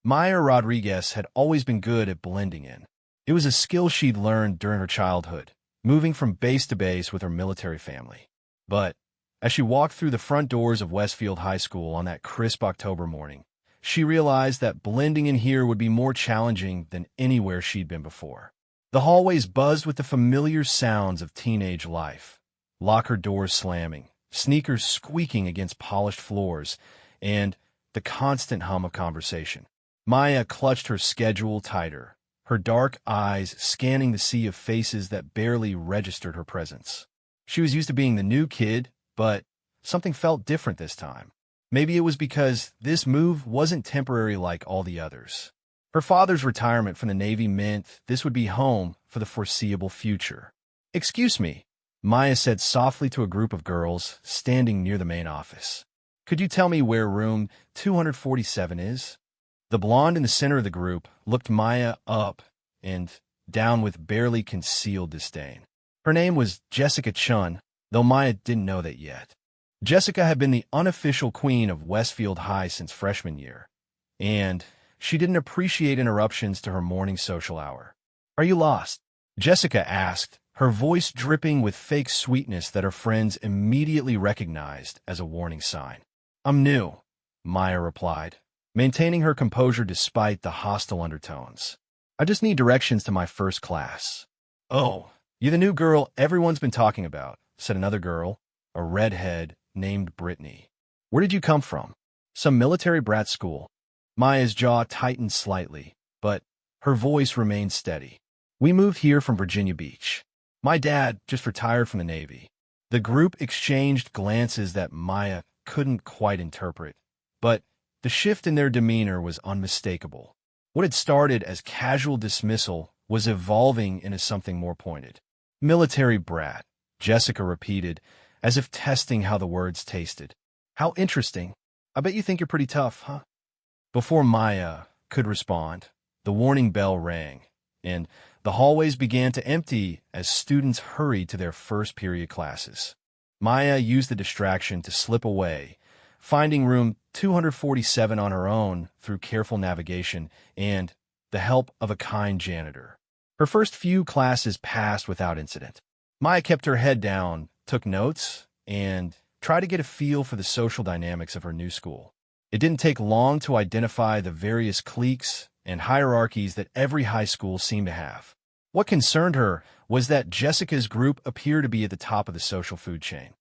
Maya Rodriguez had always been good at blending in. It was a skill she'd learned during her childhood, moving from base to base with her military family. But as she walked through the front doors of Westfield High School on that crisp October morning, she realized that blending in here would be more challenging than anywhere she'd been before. The hallways buzzed with the familiar sounds of teenage life, locker doors slamming, sneakers squeaking against polished floors, and the constant hum of conversation. Maya clutched her schedule tighter, her dark eyes scanning the sea of faces that barely registered her presence. She was used to being the new kid, but something felt different this time. Maybe it was because this move wasn't temporary like all the others. Her father's retirement from the Navy meant this would be home for the foreseeable future. "Excuse me," Maya said softly to a group of girls standing near the main office. "Could you tell me where room 247 is?" The blonde in the center of the group looked Maya up and down with barely concealed disdain. Her name was Jessica Chun, though Maya didn't know that yet. Jessica had been the unofficial queen of Westfield High since freshman year, and she didn't appreciate interruptions to her morning social hour. "Are you lost?" Jessica asked, her voice dripping with fake sweetness that her friends immediately recognized as a warning sign. "I'm new," Maya replied, maintaining her composure despite the hostile undertones. "I just need directions to my first class." "Oh, you're the new girl everyone's been talking about," said another girl, a redhead named Brittany. "Where did you come from?" "Some military brat school." Maya's jaw tightened slightly, but her voice remained steady. "We moved here from Virginia Beach. My dad just retired from the Navy." The group exchanged glances that Maya couldn't quite interpret, but the shift in their demeanor was unmistakable. What had started as casual dismissal was evolving into something more pointed. "Military brat," Jessica repeated, as if testing how the words tasted. "How interesting. I bet you think you're pretty tough, huh?" Before Maya could respond, the warning bell rang, and the hallways began to empty as students hurried to their first period classes. Maya used the distraction to slip away, finding room 247 on her own through careful navigation and the help of a kind janitor. Her first few classes passed without incident. Maya kept her head down, took notes, and tried to get a feel for the social dynamics of her new school. It didn't take long to identify the various cliques and hierarchies that every high school seemed to have. What concerned her was that Jessica's group appeared to be at the top of the social food chain,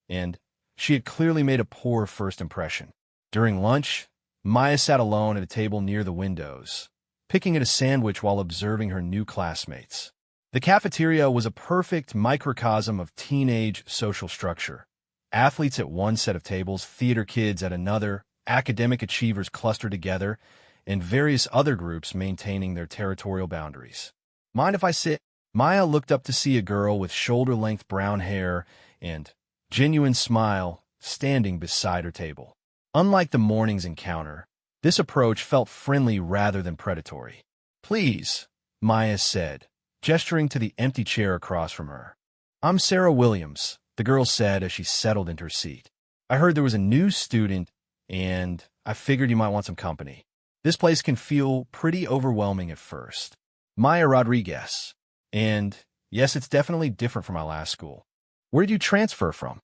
and she had clearly made a poor first impression. During lunch, Maya sat alone at a table near the windows, picking at a sandwich while observing her new classmates. The cafeteria was a perfect microcosm of teenage social structure. Athletes at one set of tables, theater kids at another, academic achievers clustered together, and various other groups maintaining their territorial boundaries. "Mind if I sit?" Maya looked up to see a girl with shoulder-length brown hair and genuine smile standing beside her table. Unlike the morning's encounter, this approach felt friendly rather than predatory. "Please," Maya said, gesturing to the empty chair across from her. "I'm Sarah Williams," the girl said as she settled into her seat. "I heard there was a new student, and I figured you might want some company. This place can feel pretty overwhelming at first." "Maya Rodriguez. And yes, it's definitely different from my last school." "Where did you transfer from?"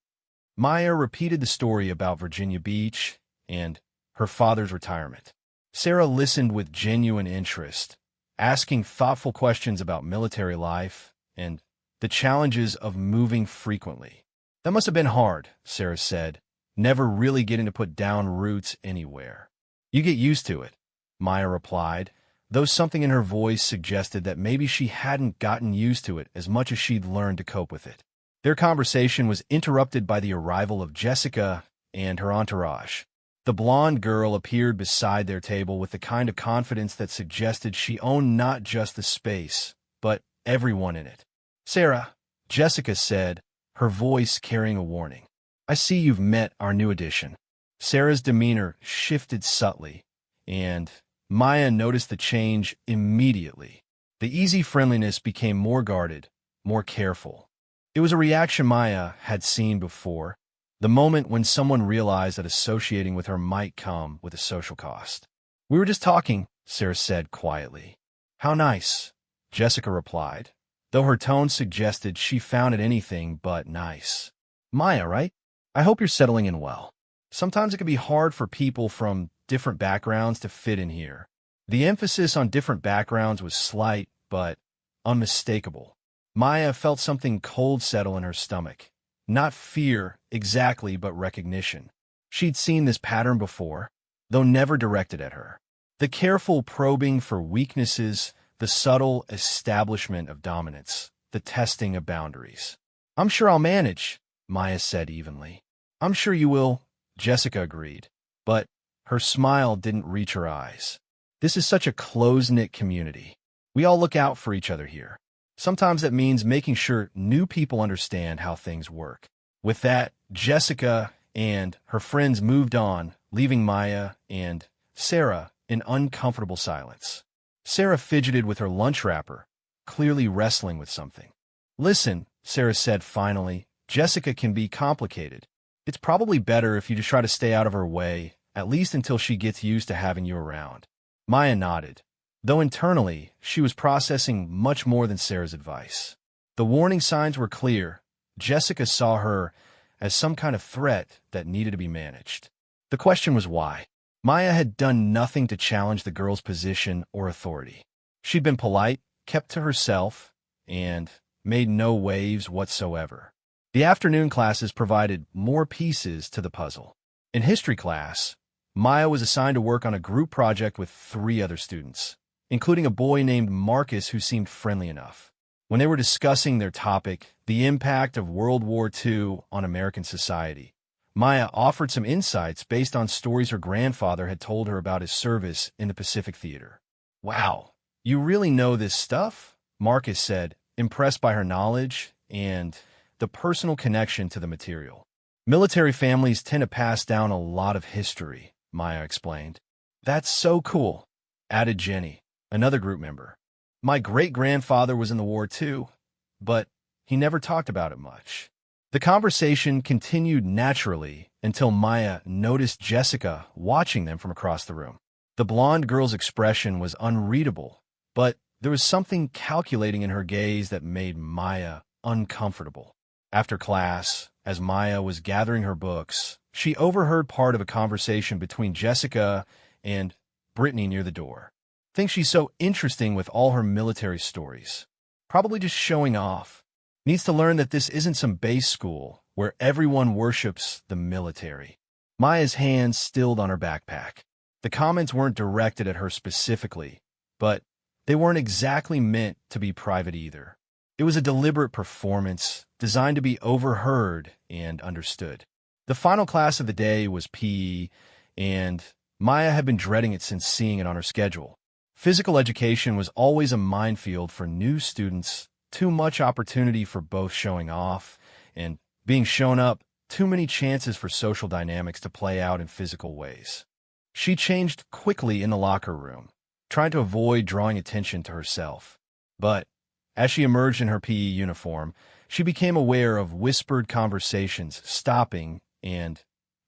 Maya repeated the story about Virginia Beach and her father's retirement. Sarah listened with genuine interest, asking thoughtful questions about military life and the challenges of moving frequently. "That must have been hard," Sarah said, never really getting to put down roots anywhere. "You get used to it," Maya replied, though something in her voice suggested that maybe she hadn't gotten used to it as much as she'd learned to cope with it. Their conversation was interrupted by the arrival of Jessica and her entourage. The blonde girl appeared beside their table with the kind of confidence that suggested she owned not just the space, but everyone in it. "Sarah," Jessica said, her voice carrying a warning, "I see you've met our new addition." Sarah's demeanor shifted subtly, and Maya noticed the change immediately. The easy friendliness became more guarded, more careful. It was a reaction Maya had seen before, the moment when someone realized that associating with her might come with a social cost. "We were just talking," Sarah said quietly. How nice, Jessica replied, though her tone suggested she found it anything but nice. Maya, right? I hope you're settling in well. Sometimes it can be hard for people from different backgrounds to fit in here. The emphasis on different backgrounds was slight, but unmistakable. Maya felt something cold settle in her stomach. Not fear, exactly, but recognition. She'd seen this pattern before, though never directed at her. The careful probing for weaknesses, the subtle establishment of dominance, the testing of boundaries. I'm sure I'll manage, Maya said evenly. I'm sure you will, Jessica agreed, but her smile didn't reach her eyes. This is such a close-knit community. We all look out for each other here. Sometimes that means making sure new people understand how things work. With that, Jessica and her friends moved on, leaving Maya and Sarah in uncomfortable silence. Sarah fidgeted with her lunch wrapper, clearly wrestling with something. Listen, Sarah said finally, Jessica can be complicated. It's probably better if you just try to stay out of her way, at least until she gets used to having you around. Maya nodded, though internally she was processing much more than Sarah's advice. The warning signs were clear. Jessica saw her as some kind of threat that needed to be managed. The question was why. Maya had done nothing to challenge the girl's position or authority. She'd been polite, kept to herself, and made no waves whatsoever. The afternoon classes provided more pieces to the puzzle. In history class, Maya was assigned to work on a group project with 3 other students, including a boy named Marcus who seemed friendly enough. When they were discussing their topic, the impact of World War II on American society, Maya offered some insights based on stories her grandfather had told her about his service in the Pacific Theater. Wow, you really know this stuff? Marcus said, impressed by her knowledge and the personal connection to the material. Military families tend to pass down a lot of history, Maya explained. That's so cool, added Jenny, another group member. My great-grandfather was in the war too, but he never talked about it much. The conversation continued naturally until Maya noticed Jessica watching them from across the room. The blonde girl's expression was unreadable, but there was something calculating in her gaze that made Maya uncomfortable. After class, as Maya was gathering her books, she overheard part of a conversation between Jessica and Brittany near the door. Thinks she's so interesting with all her military stories. Probably just showing off. Needs to learn that this isn't some base school where everyone worships the military. Maya's hands stilled on her backpack. The comments weren't directed at her specifically, but they weren't exactly meant to be private either. It was a deliberate performance designed to be overheard and understood. The final class of the day was PE, and Maya had been dreading it since seeing it on her schedule. Physical education was always a minefield for new students, too much opportunity for both showing off and being shown up, too many chances for social dynamics to play out in physical ways. She changed quickly in the locker room, trying to avoid drawing attention to herself. But as she emerged in her PE uniform, she became aware of whispered conversations stopping and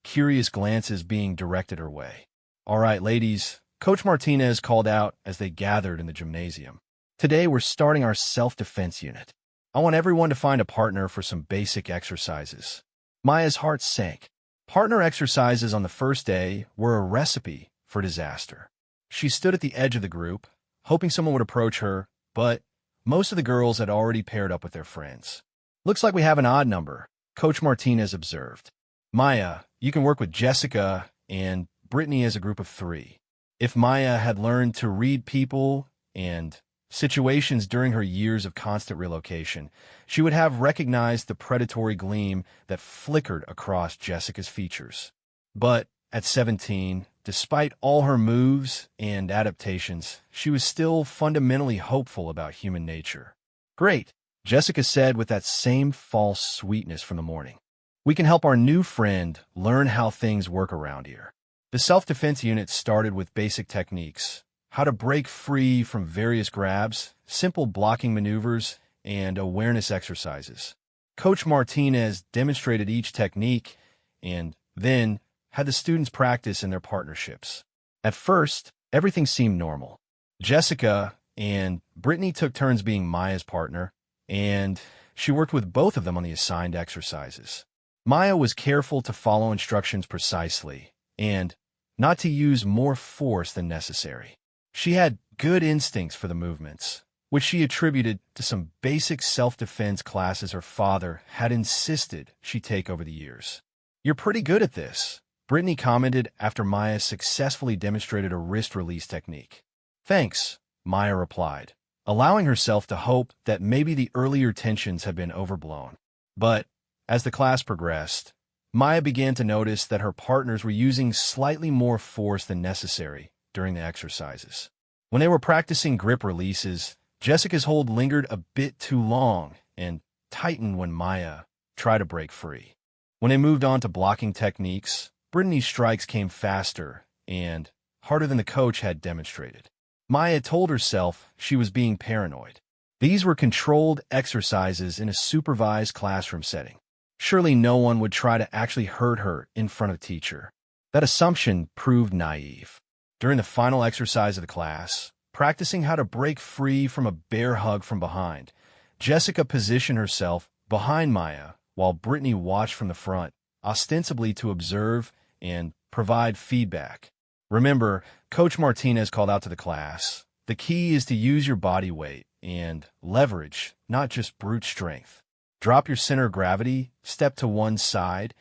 curious glances being directed her way. All right, ladies, Coach Martinez called out as they gathered in the gymnasium. Today, we're starting our self-defense unit. I want everyone to find a partner for some basic exercises. Maya's heart sank. Partner exercises on the first day were a recipe for disaster. She stood at the edge of the group, hoping someone would approach her, but most of the girls had already paired up with their friends. Looks like we have an odd number, Coach Martinez observed. Maya, you can work with Jessica and Brittany as a group of 3. If Maya had learned to read people and situations during her years of constant relocation, she would have recognized the predatory gleam that flickered across Jessica's features. But at 17, despite all her moves and adaptations, she was still fundamentally hopeful about human nature. Great, Jessica said with that same false sweetness from the morning. We can help our new friend learn how things work around here. The self-defense unit started with basic techniques, how to break free from various grabs, simple blocking maneuvers, and awareness exercises. Coach Martinez demonstrated each technique and then had the students practice in their partnerships. At first, Everything seemed normal. Jessica and Brittany took turns being Maya's partner, and she worked with both of them on the assigned exercises. Maya was careful to follow instructions precisely and not to use more force than necessary. She had good instincts for the movements, which she attributed to some basic self-defense classes her father had insisted she take over the years. "You're pretty good at this," Brittany commented after Maya successfully demonstrated a wrist release technique. "Thanks," Maya replied, allowing herself to hope that maybe the earlier tensions had been overblown. But as the class progressed, Maya began to notice that her partners were using slightly more force than necessary during the exercises. When they were practicing grip releases, Jessica's hold lingered a bit too long and tightened when Maya tried to break free. When they moved on to blocking techniques, Brittany's strikes came faster and harder than the coach had demonstrated. Maya told herself she was being paranoid. These were controlled exercises in a supervised classroom setting. Surely no one would try to actually hurt her in front of a teacher. That assumption proved naive. During the final exercise of the class, practicing how to break free from a bear hug from behind, Jessica positioned herself behind Maya while Brittany watched from the front, ostensibly to observe and provide feedback. Remember, Coach Martinez called out to the class, "The key is to use your body weight and leverage, not just brute strength. Drop your center of gravity, step to one side,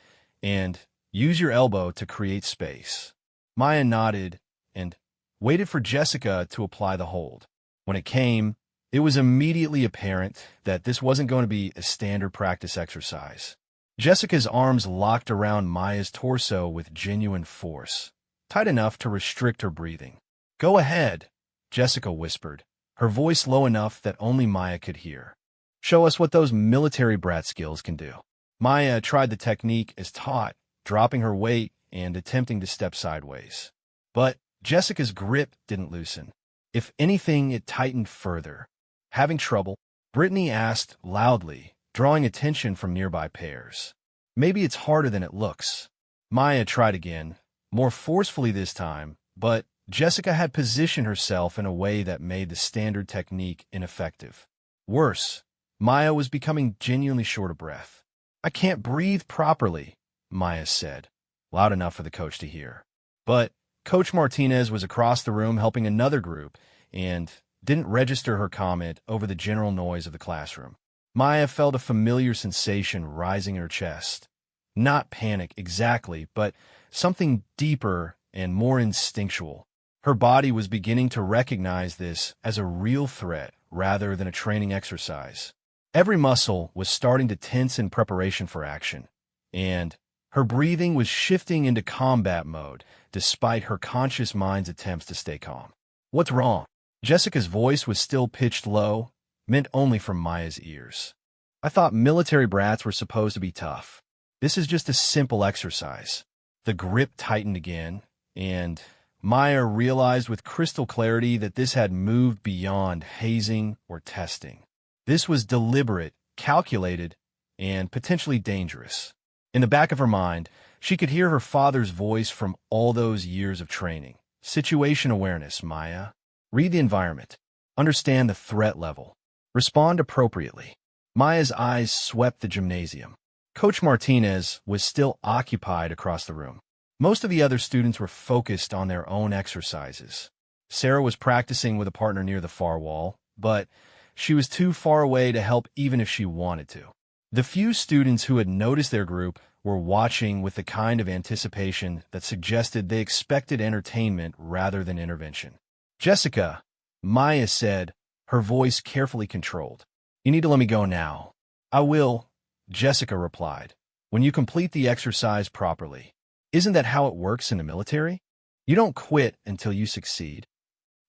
and use your elbow to create space." Maya nodded and waited for Jessica to apply the hold. When it came, it was immediately apparent that this wasn't going to be a standard practice exercise. Jessica's arms locked around Maya's torso with genuine force, tight enough to restrict her breathing. "Go ahead," Jessica whispered, her voice low enough that only Maya could hear. "Show us what those military brat skills can do." Maya tried the technique as taught, dropping her weight and attempting to step sideways. But Jessica's grip didn't loosen. If anything, it tightened further. Having trouble, Brittany asked loudly, drawing attention from nearby pairs. "Maybe it's harder than it looks." Maya tried again, more forcefully this time, but Jessica had positioned herself in a way that made the standard technique ineffective. Worse, Maya was becoming genuinely short of breath. "I can't breathe properly," Maya said, loud enough for the coach to hear. But Coach Martinez was across the room helping another group and didn't register her comment over the general noise of the classroom. Maya felt a familiar sensation rising in her chest. Not panic exactly, but something deeper and more instinctual. Her body was beginning to recognize this as a real threat rather than a training exercise. Every muscle was starting to tense in preparation for action, and her breathing was shifting into combat mode despite her conscious mind's attempts to stay calm. "What's wrong?" Jessica's voice was still pitched low, meant only for Maya's ears. "I thought military brats were supposed to be tough. This is just a simple exercise." The grip tightened again, and Maya realized with crystal clarity that this had moved beyond hazing or testing. This was deliberate, calculated, and potentially dangerous. In the back of her mind, she could hear her father's voice from all those years of training. "Situation awareness, Maya. Read the environment. Understand the threat level. Respond appropriately." Maya's eyes swept the gymnasium. Coach Martinez was still occupied across the room. Most of the other students were focused on their own exercises. Sarah was practicing with a partner near the far wall, but she was too far away to help even if she wanted to. The few students who had noticed their group were watching with the kind of anticipation that suggested they expected entertainment rather than intervention. "Jessica," Maya said, her voice carefully controlled. "You need to let me go now." "I will," Jessica replied, "when you complete the exercise properly." "Isn't that how it works in the military? You don't quit until you succeed."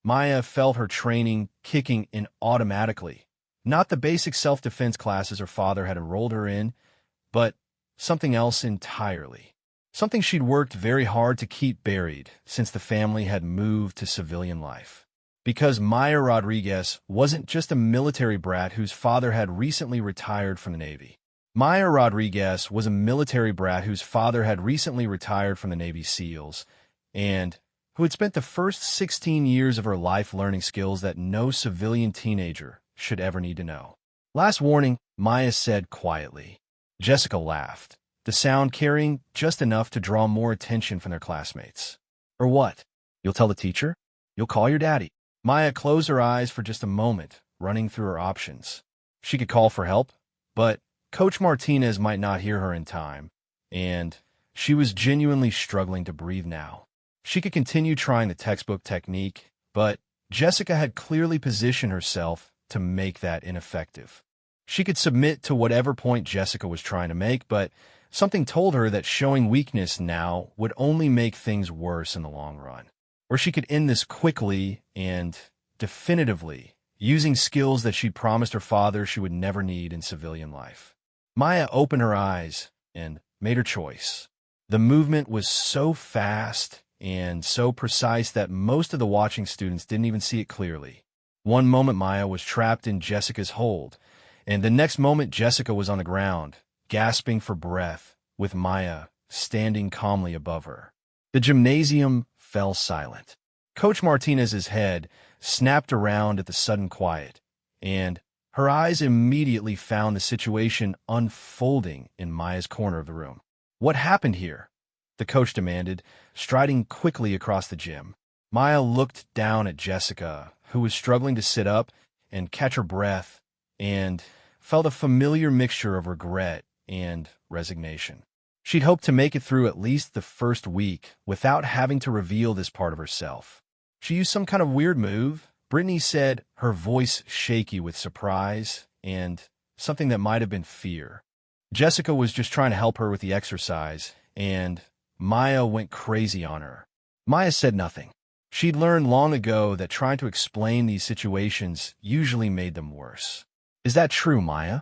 Maya felt her training kicking in automatically. Not the basic self-defense classes her father had enrolled her in, but something else entirely. Something she'd worked very hard to keep buried since the family had moved to civilian life. Because Maya Rodriguez wasn't just a military brat whose father had recently retired from the Navy. Maya Rodriguez was a military brat whose father had recently retired from the Navy SEALs, and who had spent the first 16 years of her life learning skills that no civilian teenager should ever need to know. "Last warning," Maya said quietly. Jessica laughed, the sound carrying just enough to draw more attention from their classmates. "Or what? You'll tell the teacher? You'll call your daddy?" Maya closed her eyes for just a moment, running through her options. She could call for help, but Coach Martinez might not hear her in time, and she was genuinely struggling to breathe now. She could continue trying the textbook technique, but Jessica had clearly positioned herself to make that ineffective. She could submit to whatever point Jessica was trying to make, but something told her that showing weakness now would only make things worse in the long run. Or she could end this quickly and definitively, using skills that she'd promised her father she would never need in civilian life. Maya opened her eyes and made her choice. The movement was so fast and so precise that most of the watching students didn't even see it clearly. One moment Maya was trapped in Jessica's hold, and the next moment Jessica was on the ground, gasping for breath, with Maya standing calmly above her. The gymnasium fell silent. Coach Martinez's head snapped around at the sudden quiet, and her eyes immediately found the situation unfolding in Maya's corner of the room. "What happened here?" the coach demanded, striding quickly across the gym. Maya looked down at Jessica, who was struggling to sit up and catch her breath, and felt a familiar mixture of regret and resignation. She'd hoped to make it through at least the first week without having to reveal this part of herself. "She used some kind of weird move," Brittany said, her voice shaky with surprise and something that might have been fear. Jessica was just trying to help her with the exercise, and Maya went crazy on her. Maya said nothing. She'd learned long ago that trying to explain these situations usually made them worse. "Is that true, Maya?"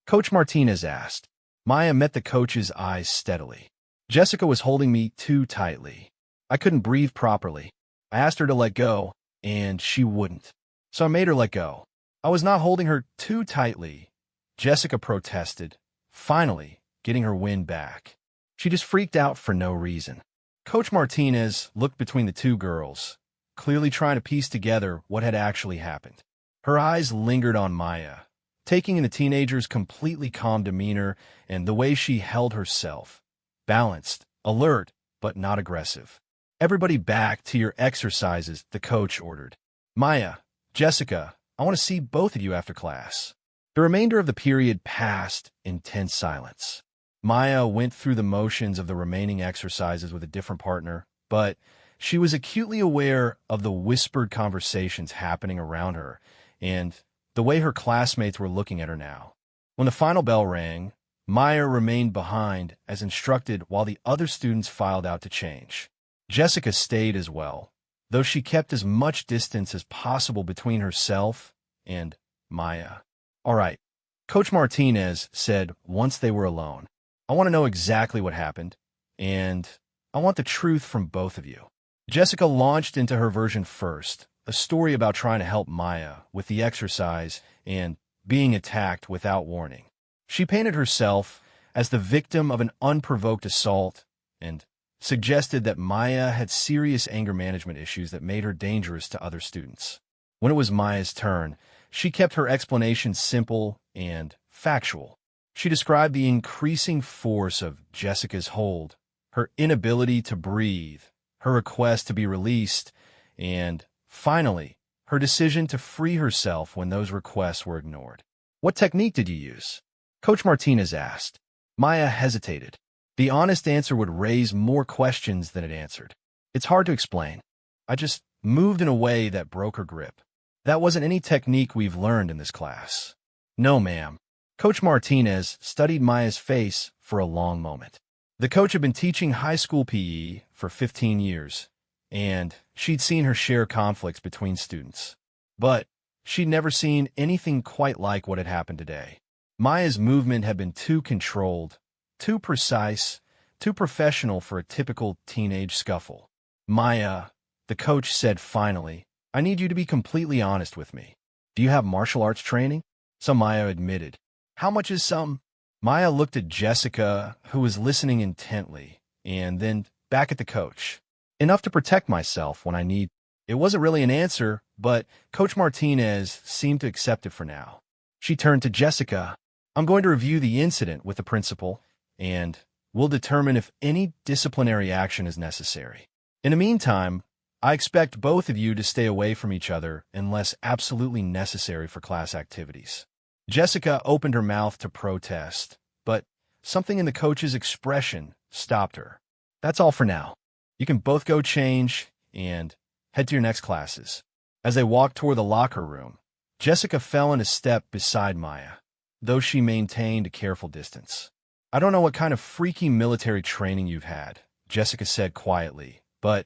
Coach Martinez asked. Maya met the coach's eyes steadily. "Jessica was holding me too tightly. I couldn't breathe properly. I asked her to let go, and she wouldn't. So I made her let go. I was not holding her too tightly," Jessica protested, finally getting her wind back. She just freaked out for no reason. Coach Martinez looked between the two girls, clearly trying to piece together what had actually happened. Her eyes lingered on Maya, taking in the teenager's completely calm demeanor and the way she held herself, balanced, alert, but not aggressive. "Everybody back to your exercises," the coach ordered. "Maya, Jessica, I want to see both of you after class." The remainder of the period passed in tense silence. Maya went through the motions of the remaining exercises with a different partner, but she was acutely aware of the whispered conversations happening around her and the way her classmates were looking at her now. When the final bell rang, Maya remained behind as instructed while the other students filed out to change. Jessica stayed as well, though she kept as much distance as possible between herself and Maya. "All right," Coach Martinez said once they were alone. "I want to know exactly what happened, and I want the truth from both of you." Jessica launched into her version first, a story about trying to help Maya with the exercise and being attacked without warning. She painted herself as the victim of an unprovoked assault and suggested that Maya had serious anger management issues that made her dangerous to other students. When it was Maya's turn, she kept her explanation simple and factual. She described the increasing force of Jessica's hold, her inability to breathe, her request to be released, and, finally, her decision to free herself when those requests were ignored. "What technique did you use?" Coach Martinez asked. Maya hesitated. The honest answer would raise more questions than it answered. "It's hard to explain. I just moved in a way that broke her grip. That wasn't any technique we've learned in this class." "No, ma'am." Coach Martinez studied Maya's face for a long moment. The coach had been teaching high school PE for 15 years, and she'd seen her share conflicts between students. But she'd never seen anything quite like what had happened today. Maya's movement had been too controlled, too precise, too professional for a typical teenage scuffle. "Maya," the coach said finally, "I need you to be completely honest with me. Do you have martial arts training?" So Maya admitted. "How much is some?" Maya looked at Jessica, who was listening intently, and then back at the coach. Enough to protect myself when I need. It wasn't really an answer, but Coach Martinez seemed to accept it for now. She turned to Jessica. I'm going to review the incident with the principal, and we'll determine if any disciplinary action is necessary. In the meantime, I expect both of you to stay away from each other unless absolutely necessary for class activities. Jessica opened her mouth to protest, but something in the coach's expression stopped her. That's all for now. You can both go change and head to your next classes. As they walked toward the locker room, Jessica fell in a step beside Maya, though she maintained a careful distance. I don't know what kind of freaky military training you've had, Jessica said quietly, but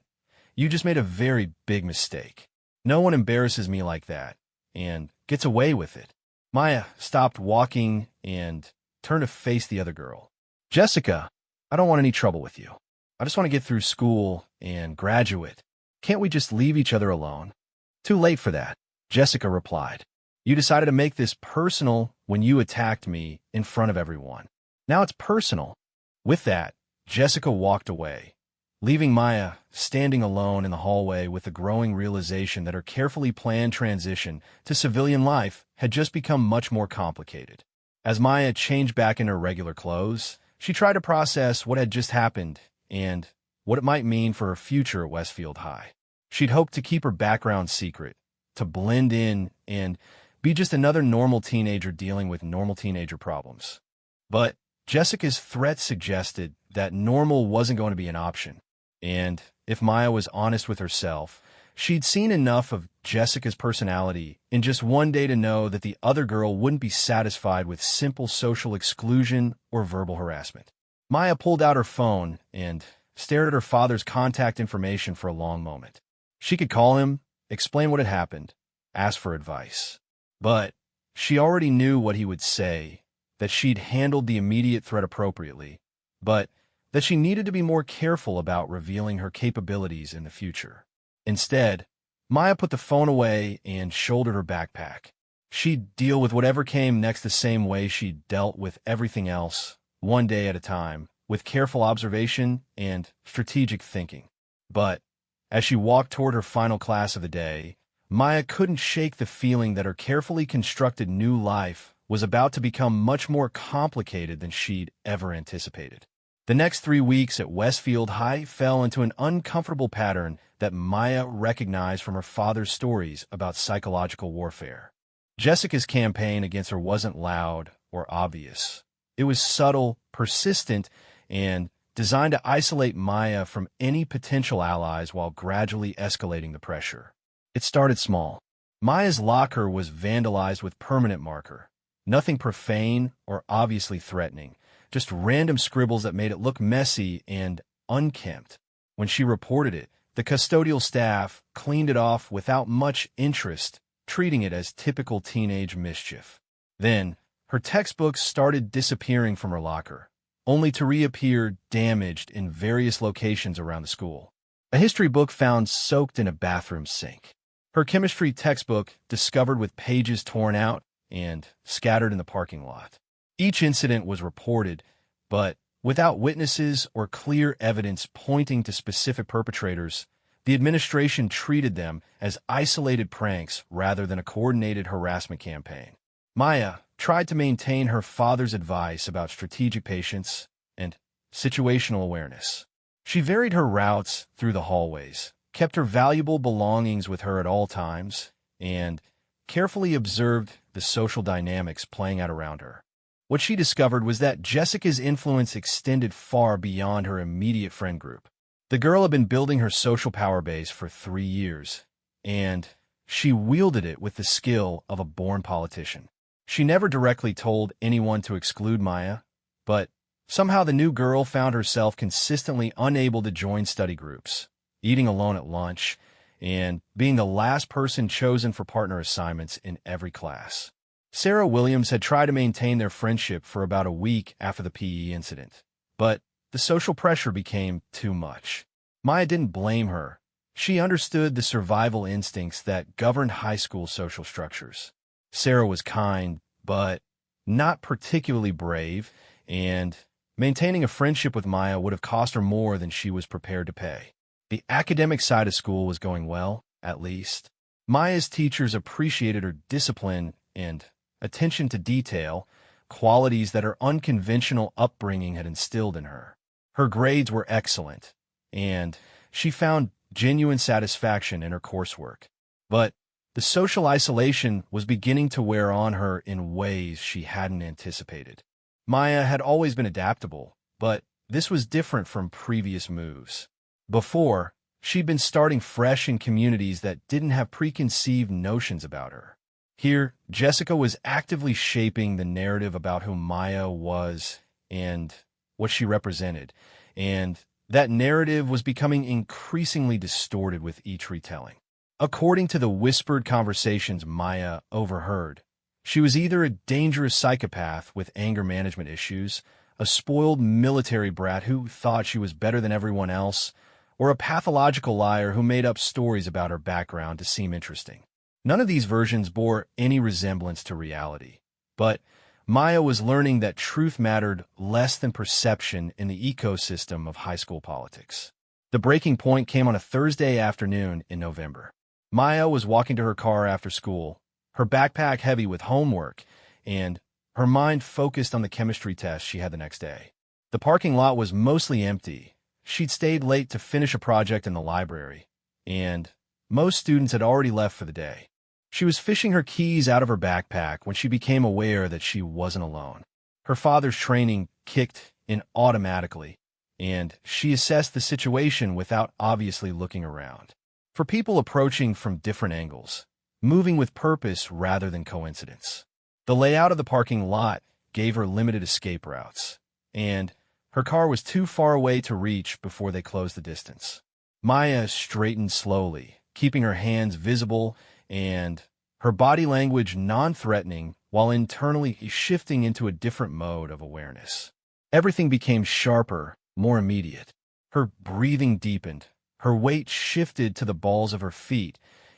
you just made a very big mistake. No one embarrasses me like that and gets away with it. Maya stopped walking and turned to face the other girl. Jessica, I don't want any trouble with you. I just want to get through school and graduate. Can't we just leave each other alone? Too late for that, Jessica replied. You decided to make this personal when you attacked me in front of everyone. Now it's personal. With that, Jessica walked away, leaving Maya standing alone in the hallway with the growing realization that her carefully planned transition to civilian life had just become much more complicated. As Maya changed back into her regular clothes, she tried to process what had just happened and what it might mean for her future at Westfield High. She'd hoped to keep her background secret, to blend in and be just another normal teenager dealing with normal teenager problems. But Jessica's threat suggested that normal wasn't going to be an option. And if Maya was honest with herself, she'd seen enough of Jessica's personality in just one day to know that the other girl wouldn't be satisfied with simple social exclusion or verbal harassment. Maya pulled out her phone and stared at her father's contact information for a long moment. She could call him, explain what had happened, ask for advice. But she already knew what he would say, that she'd handled the immediate threat appropriately, but that she needed to be more careful about revealing her capabilities in the future. Instead, Maya put the phone away and shouldered her backpack. She'd deal with whatever came next the same way she'd dealt with everything else, one day at a time, with careful observation and strategic thinking. But as she walked toward her final class of the day, Maya couldn't shake the feeling that her carefully constructed new life was about to become much more complicated than she'd ever anticipated. The next 3 weeks at Westfield High fell into an uncomfortable pattern that Maya recognized from her father's stories about psychological warfare. Jessica's campaign against her wasn't loud or obvious. It was subtle, persistent, and designed to isolate Maya from any potential allies while gradually escalating the pressure. It started small. Maya's locker was vandalized with permanent marker. Nothing profane or obviously threatening, just random scribbles that made it look messy and unkempt. When she reported it, the custodial staff cleaned it off without much interest, treating it as typical teenage mischief. Then, her textbooks started disappearing from her locker, only to reappear damaged in various locations around the school. A history book found soaked in a bathroom sink. Her chemistry textbook discovered with pages torn out and scattered in the parking lot. Each incident was reported, but without witnesses or clear evidence pointing to specific perpetrators, the administration treated them as isolated pranks rather than a coordinated harassment campaign. Maya tried to maintain her father's advice about strategic patience and situational awareness. She varied her routes through the hallways, kept her valuable belongings with her at all times, and carefully observed the social dynamics playing out around her. What she discovered was that Jessica's influence extended far beyond her immediate friend group. The girl had been building her social power base for 3 years, and she wielded it with the skill of a born politician. She never directly told anyone to exclude Maya, but somehow the new girl found herself consistently unable to join study groups, eating alone at lunch, and being the last person chosen for partner assignments in every class. Sarah Williams had tried to maintain their friendship for about a week after the PE incident, but the social pressure became too much. Maya didn't blame her. She understood the survival instincts that governed high school social structures. Sarah was kind, but not particularly brave, and maintaining a friendship with Maya would have cost her more than she was prepared to pay. The academic side of school was going well, at least. Maya's teachers appreciated her discipline and attention to detail, qualities that her unconventional upbringing had instilled in her. Her grades were excellent, and she found genuine satisfaction in her coursework. But the social isolation was beginning to wear on her in ways she hadn't anticipated. Maya had always been adaptable, but this was different from previous moves. Before, she'd been starting fresh in communities that didn't have preconceived notions about her. Here, Jessica was actively shaping the narrative about who Maya was and what she represented, and that narrative was becoming increasingly distorted with each retelling. According to the whispered conversations Maya overheard, she was either a dangerous psychopath with anger management issues, a spoiled military brat who thought she was better than everyone else, or a pathological liar who made up stories about her background to seem interesting. None of these versions bore any resemblance to reality, but Maya was learning that truth mattered less than perception in the ecosystem of high school politics. The breaking point came on a Thursday afternoon in November. Maya was walking to her car after school, her backpack heavy with homework, and her mind focused on the chemistry test she had the next day. The parking lot was mostly empty. She'd stayed late to finish a project in the library, and most students had already left for the day. She was fishing her keys out of her backpack when she became aware that she wasn't alone. Her father's training kicked in automatically, and she assessed the situation without obviously looking around. For people approaching from different angles, moving with purpose rather than coincidence. The layout of the parking lot gave her limited escape routes, and her car was too far away to reach before they closed the distance. Maya straightened slowly, keeping her hands visible and her body language non-threatening while internally shifting into a different mode of awareness. Everything became sharper, more immediate. Her breathing deepened, her weight shifted to the balls of her feet,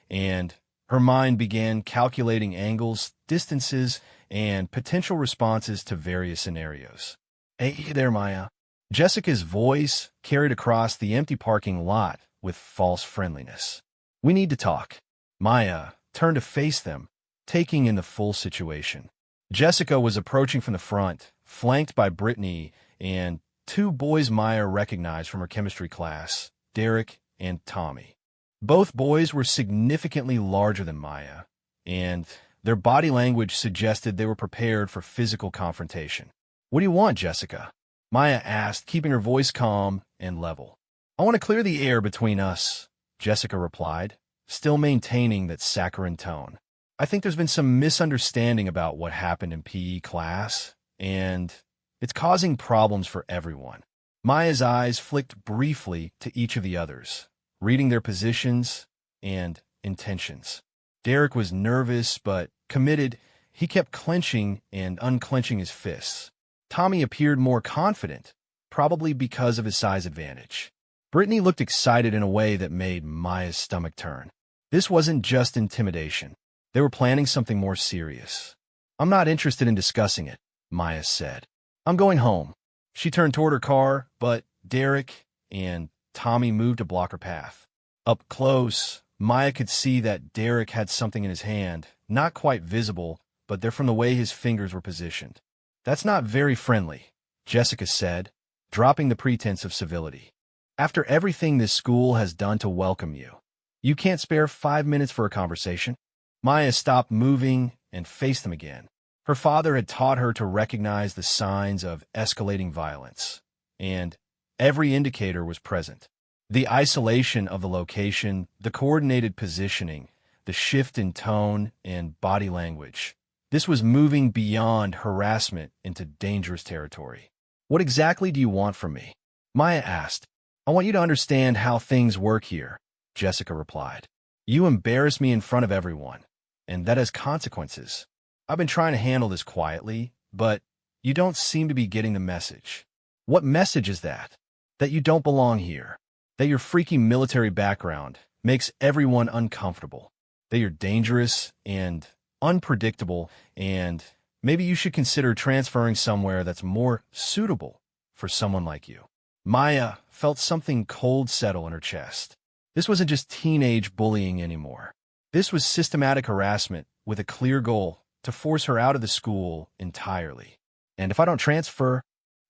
and her mind began calculating angles, distances, and potential responses to various scenarios. "Hey there, Maya." Jessica's voice carried across the empty parking lot with false friendliness. "We need to talk." Maya turned to face them, taking in the full situation. Jessica was approaching from the front, flanked by Brittany and two boys Maya recognized from her chemistry class, Derek and Tommy. Both boys were significantly larger than Maya, and their body language suggested they were prepared for physical confrontation. "What do you want, Jessica?" Maya asked, keeping her voice calm and level. "I want to clear the air between us," Jessica replied, still maintaining that saccharine tone. "I think there's been some misunderstanding about what happened in PE class, and it's causing problems for everyone." Maya's eyes flicked briefly to each of the others, reading their positions and intentions. Derek was nervous but committed. He kept clenching and unclenching his fists. Tommy appeared more confident, probably because of his size advantage. Brittany looked excited in a way that made Maya's stomach turn. This wasn't just intimidation. They were planning something more serious. "I'm not interested in discussing it," Maya said. "I'm going home." She turned toward her car, but Derek and Tommy moved to block her path. Up close, Maya could see that Derek had something in his hand, not quite visible, but there from the way his fingers were positioned. "That's not very friendly," Jessica said, dropping the pretense of civility. "After everything this school has done to welcome you, you can't spare 5 minutes for a conversation?" Maya stopped moving and faced them again. Her father had taught her to recognize the signs of escalating violence, and every indicator was present. The isolation of the location, the coordinated positioning, the shift in tone and body language. This was moving beyond harassment into dangerous territory. "What exactly do you want from me?" Maya asked. "I want you to understand how things work here," Jessica replied. "You embarrass me in front of everyone, and that has consequences. I've been trying to handle this quietly, but you don't seem to be getting the message." "What message is that?" "That you don't belong here. That your freaky military background makes everyone uncomfortable. That you're dangerous and unpredictable, and maybe you should consider transferring somewhere that's more suitable for someone like you." Maya felt something cold settle in her chest. This wasn't just teenage bullying anymore. This was systematic harassment with a clear goal to force her out of the school entirely. "And if I don't transfer?"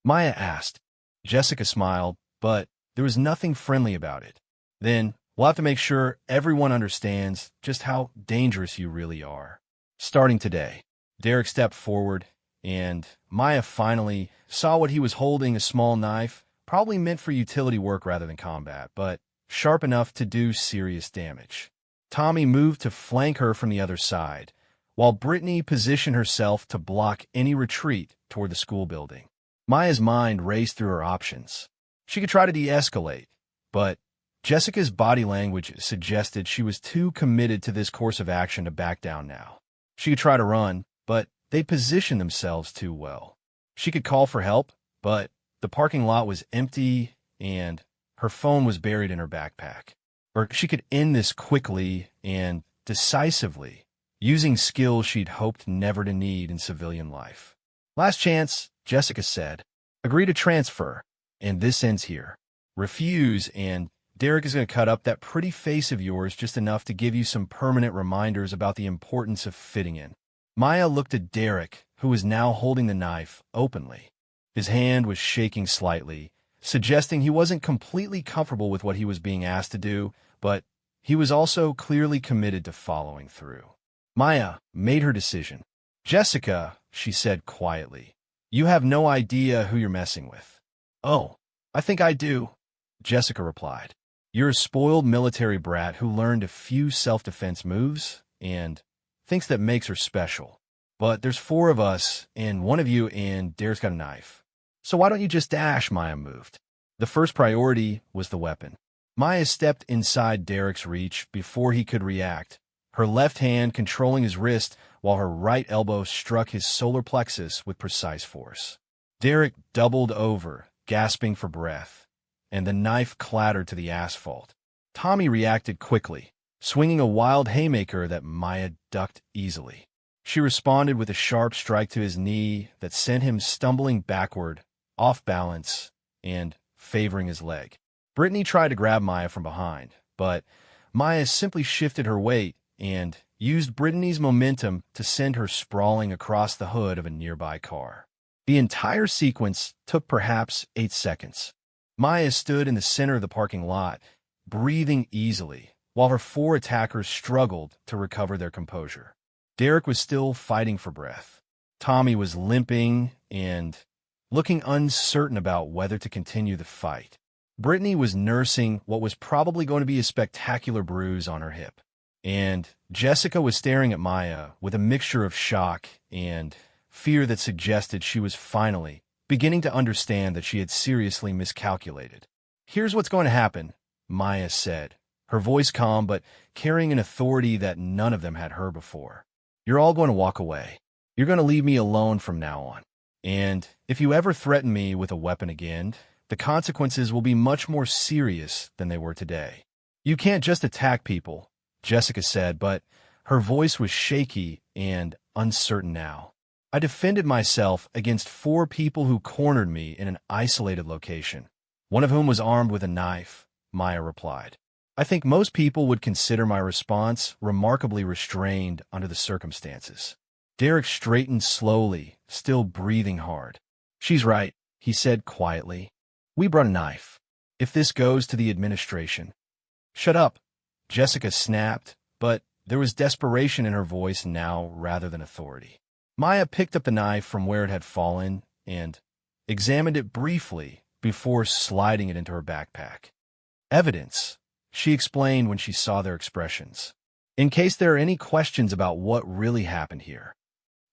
Maya asked. Jessica smiled, but there was nothing friendly about it. "Then we'll have to make sure everyone understands just how dangerous you really are. Starting today." Derek stepped forward, and Maya finally saw what he was holding, a small knife, probably meant for utility work rather than combat, but sharp enough to do serious damage. Tommy moved to flank her from the other side, while Brittany positioned herself to block any retreat toward the school building. Maya's mind raced through her options. She could try to de-escalate, but Jessica's body language suggested she was too committed to this course of action to back down now. She could try to run, but they positioned themselves too well. She could call for help, but the parking lot was empty and her phone was buried in her backpack. Or she could end this quickly and decisively, using skills she'd hoped never to need in civilian life. "Last chance," Jessica said. "Agree to transfer, and this ends here. Refuse, and Derek is going to cut up that pretty face of yours just enough to give you some permanent reminders about the importance of fitting in." Maya looked at Derek, who was now holding the knife openly. His hand was shaking slightly, suggesting he wasn't completely comfortable with what he was being asked to do, but he was also clearly committed to following through. Maya made her decision. "Jessica," she said quietly, "you have no idea who you're messing with." "Oh, I think I do," Jessica replied. "You're a spoiled military brat who learned a few self-defense moves and thinks that makes her special. But there's 4 of us, and one of you and Derek's got a knife. So why don't you just dash?" Maya moved. The first priority was the weapon. Maya stepped inside Derek's reach before he could react, her left hand controlling his wrist while her right elbow struck his solar plexus with precise force. Derek doubled over, gasping for breath, and the knife clattered to the asphalt. Tommy reacted quickly, swinging a wild haymaker that Maya ducked easily. She responded with a sharp strike to his knee that sent him stumbling backward, off balance, and favoring his leg. Brittany tried to grab Maya from behind, but Maya simply shifted her weight and used Brittany's momentum to send her sprawling across the hood of a nearby car. The entire sequence took perhaps 8 seconds. Maya stood in the center of the parking lot, breathing easily, while her 4 attackers struggled to recover their composure. Derek was still fighting for breath. Tommy was limping and looking uncertain about whether to continue the fight. Brittany was nursing what was probably going to be a spectacular bruise on her hip. And Jessica was staring at Maya with a mixture of shock and fear that suggested she was finally beginning to understand that she had seriously miscalculated. "Here's what's going to happen," Maya said, her voice calm but carrying an authority that none of them had heard before. "You're all going to walk away. You're going to leave me alone from now on. And if you ever threaten me with a weapon again, the consequences will be much more serious than they were today. You can't just attack people," Jessica said, but her voice was shaky and uncertain now. "I defended myself against 4 people who cornered me in an isolated location, one of whom was armed with a knife," Maya replied. "I think most people would consider my response remarkably restrained under the circumstances." Derek straightened slowly, still breathing hard. "She's right," he said quietly. "We brought a knife. If this goes to the administration—" "Shut up," Jessica snapped, but there was desperation in her voice now rather than authority. Maya picked up the knife from where it had fallen and examined it briefly before sliding it into her backpack. "Evidence," she explained when she saw their expressions, "in case there are any questions about what really happened here."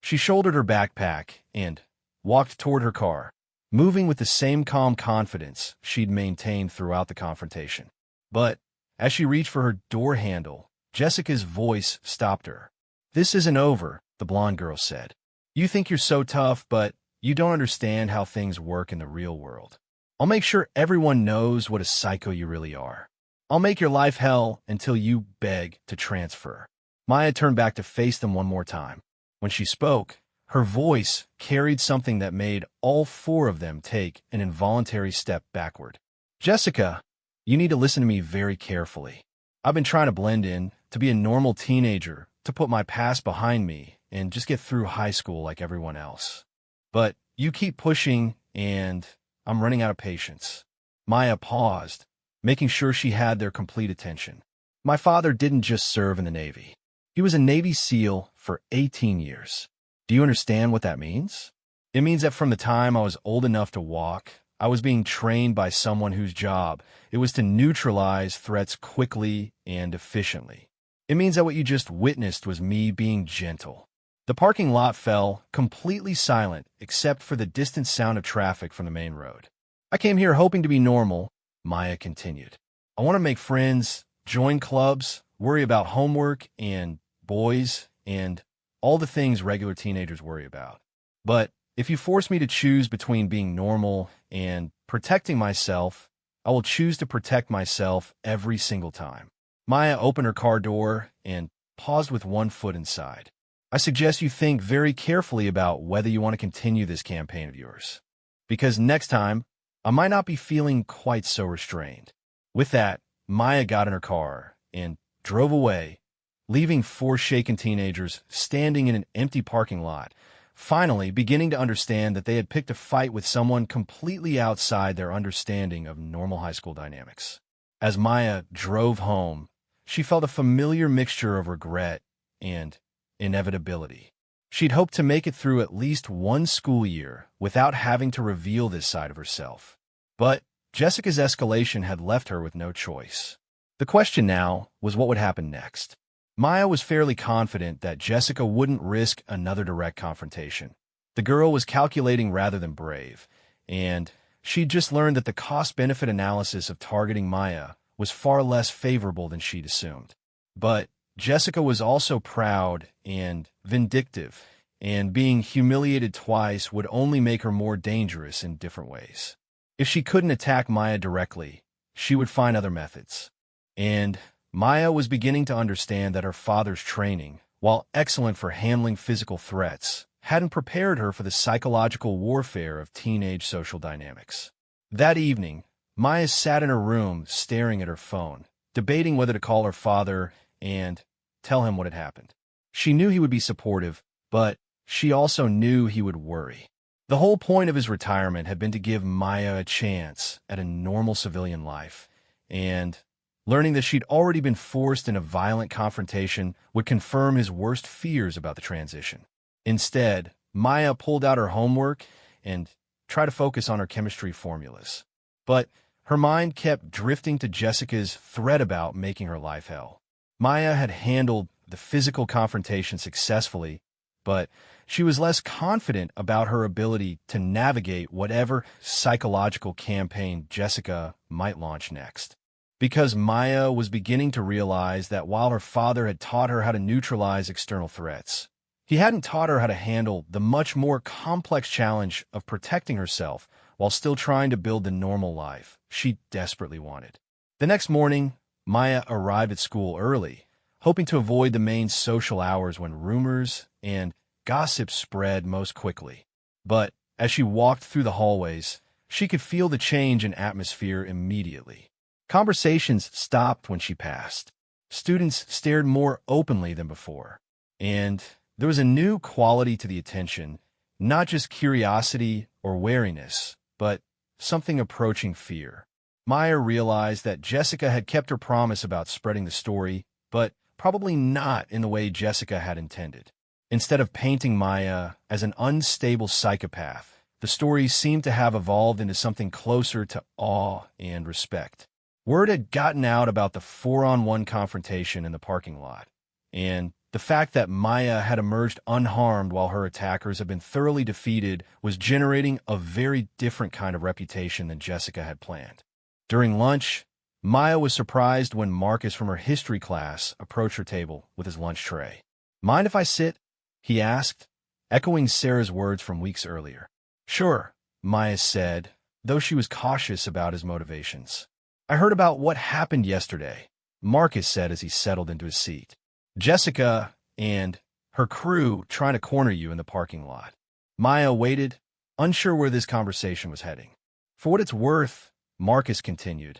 She shouldered her backpack and walked toward her car, moving with the same calm confidence she'd maintained throughout the confrontation. But as she reached for her door handle, Jessica's voice stopped her. "This isn't over," the blonde girl said. "You think you're so tough, but you don't understand how things work in the real world. I'll make sure everyone knows what a psycho you really are. I'll make your life hell until you beg to transfer." Maya turned back to face them one more time. When she spoke, Her voice carried something that made all four of them take an involuntary step backward. Jessica, you need to listen to me very carefully. I've been trying to blend in, to be a normal teenager, to put my past behind me, and just get through high school like everyone else. But you keep pushing, and I'm running out of patience. Maya paused, making sure she had their complete attention. My father didn't just serve in the Navy. He was a Navy SEAL for 18 years. Do you understand what that means? It means that from the time I was old enough to walk, I was being trained by someone whose job it was to neutralize threats quickly and efficiently. It means that what you just witnessed was me being gentle. The parking lot fell completely silent except for the distant sound of traffic from the main road. I came here hoping to be normal, Maya continued. I want to make friends, join clubs, worry about homework and boys and all the things regular teenagers worry about. But if you force me to choose between being normal and protecting myself, I will choose to protect myself every single time. Maya opened her car door and paused with one foot inside. I suggest you think very carefully about whether you want to continue this campaign of yours. Because next time, I might not be feeling quite so restrained. With that, Maya got in her car and drove away, leaving four shaken teenagers standing in an empty parking lot, finally beginning to understand that they had picked a fight with someone completely outside their understanding of normal high school dynamics. As Maya drove home, she felt a familiar mixture of regret and inevitability. She'd hoped to make it through at least one school year without having to reveal this side of herself. But Jessica's escalation had left her with no choice. The question now was what would happen next. Maya was fairly confident that Jessica wouldn't risk another direct confrontation. The girl was calculating rather than brave, and she'd just learned that the cost-benefit analysis of targeting Maya was far less favorable than she'd assumed. But Jessica was also proud and vindictive, and being humiliated twice would only make her more dangerous in different ways. If she couldn't attack Maya directly, she would find other methods. And Maya was beginning to understand that her father's training, while excellent for handling physical threats, hadn't prepared her for the psychological warfare of teenage social dynamics. That evening, Maya sat in her room staring at her phone, debating whether to call her father and tell him what had happened. She knew he would be supportive, but she also knew he would worry. The whole point of his retirement had been to give Maya a chance at a normal civilian life, and learning that she'd already been forced in a violent confrontation would confirm his worst fears about the transition. Instead, Maya pulled out her homework and tried to focus on her chemistry formulas. But her mind kept drifting to Jessica's threat about making her life hell. Maya had handled the physical confrontation successfully, but she was less confident about her ability to navigate whatever psychological campaign Jessica might launch next. Because Maya was beginning to realize that while her father had taught her how to neutralize external threats, he hadn't taught her how to handle the much more complex challenge of protecting herself while still trying to build the normal life she desperately wanted. The next morning, Maya arrived at school early, hoping to avoid the main social hours when rumors and gossip spread most quickly. But as she walked through the hallways, she could feel the change in atmosphere immediately. Conversations stopped when she passed. Students stared more openly than before, and there was a new quality to the attention, not just curiosity or wariness, but something approaching fear. Maya realized that Jessica had kept her promise about spreading the story, but probably not in the way Jessica had intended. Instead of painting Maya as an unstable psychopath, the story seemed to have evolved into something closer to awe and respect. Word had gotten out about the 4-on-1 confrontation in the parking lot, and the fact that Maya had emerged unharmed while her attackers had been thoroughly defeated was generating a very different kind of reputation than Jessica had planned. During lunch, Maya was surprised when Marcus from her history class approached her table with his lunch tray. "Mind if I sit?" he asked, echoing Sarah's words from weeks earlier. "Sure," Maya said, though she was cautious about his motivations. "I heard about what happened yesterday," Marcus said as he settled into his seat. Jessica and her crew trying to corner you in the parking lot. Maya waited, unsure where this conversation was heading. For what it's worth, Marcus continued,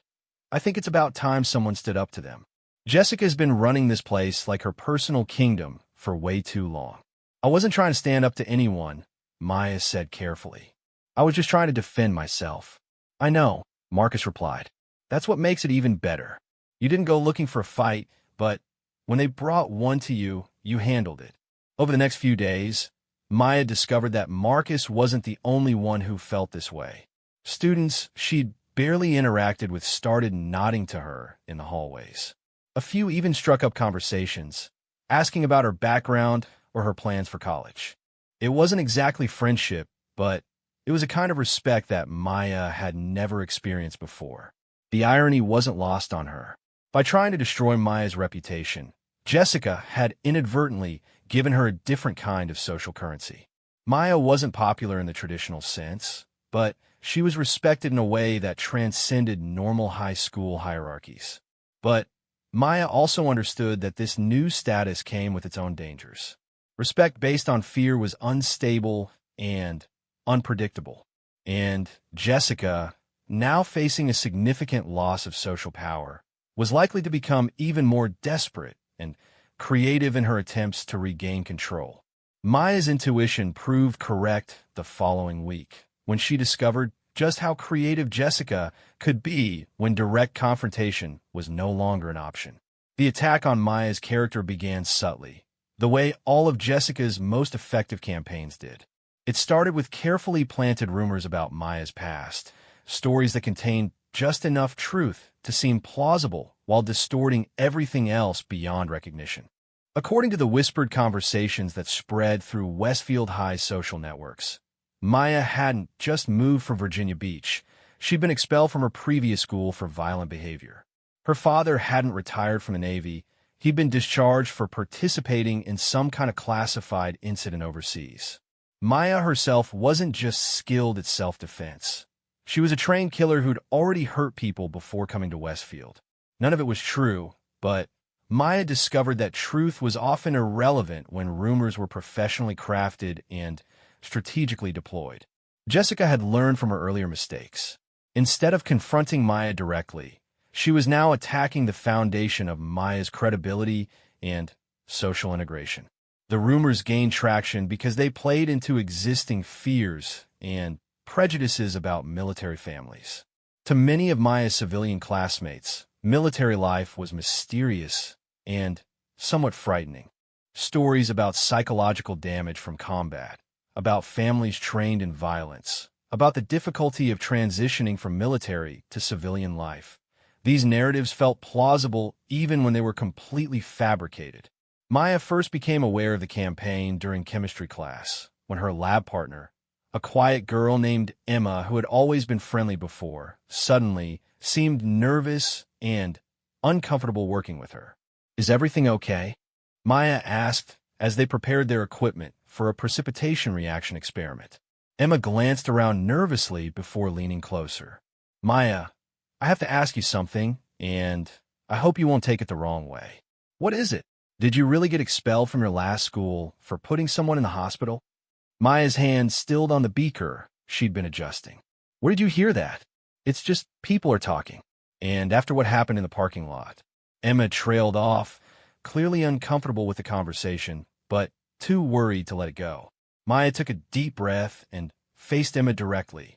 I think it's about time someone stood up to them. Jessica's been running this place like her personal kingdom for way too long. I wasn't trying to stand up to anyone, Maya said carefully. I was just trying to defend myself. I know, Marcus replied. That's what makes it even better. You didn't go looking for a fight, but when they brought one to you, you handled it. Over the next few days, Maya discovered that Marcus wasn't the only one who felt this way. Students she'd barely interacted with started nodding to her in the hallways. A few even struck up conversations, asking about her background or her plans for college. It wasn't exactly friendship, but it was a kind of respect that Maya had never experienced before. The irony wasn't lost on her. By trying to destroy Maya's reputation, Jessica had inadvertently given her a different kind of social currency. Maya wasn't popular in the traditional sense, but she was respected in a way that transcended normal high school hierarchies. But Maya also understood that this new status came with its own dangers. Respect based on fear was unstable and unpredictable. And Jessica, now facing a significant loss of social power, was likely to become even more desperate and creative in her attempts to regain control. Maya's intuition proved correct the following week, when she discovered just how creative Jessica could be when direct confrontation was no longer an option. The attack on Maya's character began subtly, the way all of Jessica's most effective campaigns did. It started with carefully planted rumors about Maya's past, stories that contained just enough truth to seem plausible while distorting everything else beyond recognition. According to the whispered conversations that spread through Westfield High's social networks, Maya hadn't just moved from Virginia Beach. She'd been expelled from her previous school for violent behavior. Her father hadn't retired from the Navy. He'd been discharged for participating in some kind of classified incident overseas. Maya herself wasn't just skilled at self-defense. She was a trained killer who'd already hurt people before coming to Westfield. None of it was true, but Maya discovered that truth was often irrelevant when rumors were professionally crafted and strategically deployed. Jessica had learned from her earlier mistakes. Instead of confronting Maya directly, she was now attacking the foundation of Maya's credibility and social integration. The rumors gained traction because they played into existing fears and prejudices about military families. To many of Maya's civilian classmates, military life was mysterious and somewhat frightening. Stories about psychological damage from combat, about families trained in violence, about the difficulty of transitioning from military to civilian life. These narratives felt plausible even when they were completely fabricated. Maya first became aware of the campaign during chemistry class, when her lab partner, a quiet girl named Emma who had always been friendly before, suddenly seemed nervous and uncomfortable working with her. "Is everything okay?" Maya asked as they prepared their equipment for a precipitation reaction experiment. Emma glanced around nervously before leaning closer. "Maya, I have to ask you something, and I hope you won't take it the wrong way." "What is it? Did you really get expelled from your last school for putting someone in the hospital?" Maya's hand stilled on the beaker she'd been adjusting. "Where did you hear that?" "It's just people are talking." "And after what happened in the parking lot?" Emma trailed off, clearly uncomfortable with the conversation, but too worried to let it go. Maya took a deep breath and faced Emma directly.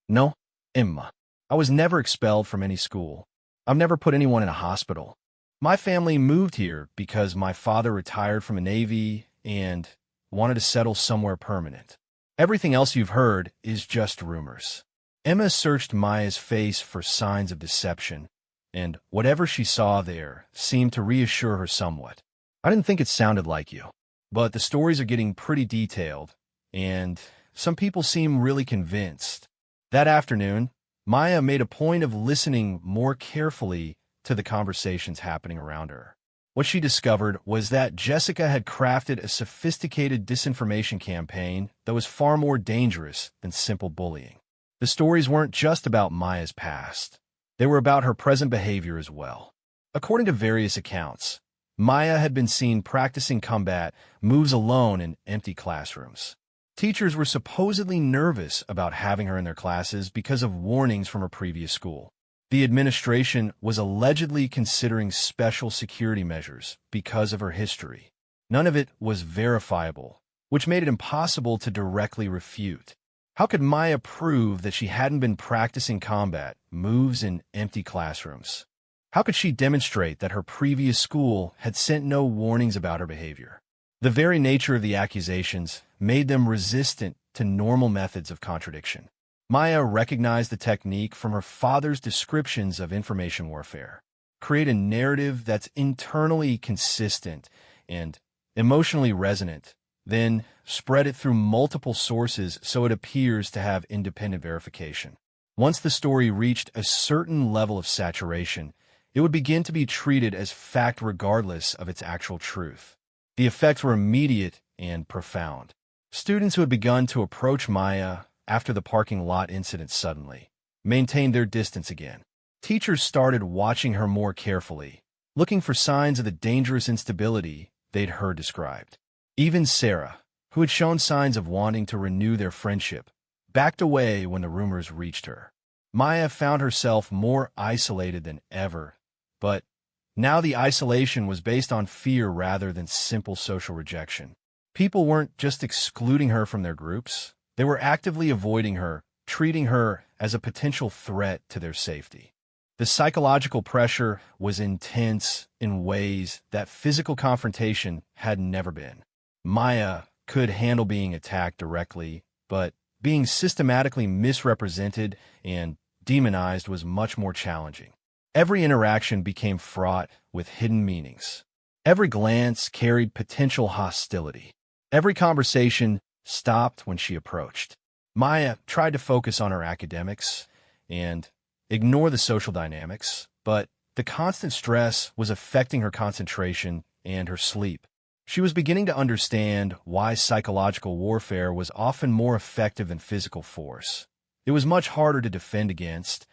"No, Emma. I was never expelled from any school. I've never put anyone in a hospital. My family moved here because my father retired from the Navy and wanted to settle somewhere permanent. Everything else you've heard is just rumors." Emma searched Maya's face for signs of deception, and whatever she saw there seemed to reassure her somewhat. "I didn't think it sounded like you. But the stories are getting pretty detailed, and some people seem really convinced." That afternoon, Maya made a point of listening more carefully to the conversations happening around her. What she discovered was that Jessica had crafted a sophisticated disinformation campaign that was far more dangerous than simple bullying. The stories weren't just about Maya's past. They were about her present behavior as well. According to various accounts, Maya had been seen practicing combat moves alone in empty classrooms. Teachers were supposedly nervous about having her in their classes because of warnings from her previous school. The administration was allegedly considering special security measures because of her history. None of it was verifiable, which made it impossible to directly refute. How could Maya prove that she hadn't been practicing combat moves in empty classrooms? How could she demonstrate that her previous school had sent no warnings about her behavior? The very nature of the accusations made them resistant to normal methods of contradiction. Maya recognized the technique from her father's descriptions of information warfare. Create a narrative that's internally consistent and emotionally resonant, then spread it through multiple sources so it appears to have independent verification. Once the story reached a certain level of saturation, it would begin to be treated as fact regardless of its actual truth. The effects were immediate and profound. Students who had begun to approach Maya after the parking lot incident suddenly maintained their distance again. Teachers started watching her more carefully, looking for signs of the dangerous instability they'd heard described. Even Sarah, who had shown signs of wanting to renew their friendship, backed away when the rumors reached her. Maya found herself more isolated than ever, but now the isolation was based on fear rather than simple social rejection. People weren't just excluding her from their groups, they were actively avoiding her, treating her as a potential threat to their safety. The psychological pressure was intense in ways that physical confrontation had never been. Maya could handle being attacked directly, but being systematically misrepresented and demonized was much more challenging. Every interaction became fraught with hidden meanings. Every glance carried potential hostility. Every conversation stopped when she approached. Maya tried to focus on her academics and ignore the social dynamics, but the constant stress was affecting her concentration and her sleep. She was beginning to understand why psychological warfare was often more effective than physical force. It was much harder to defend against,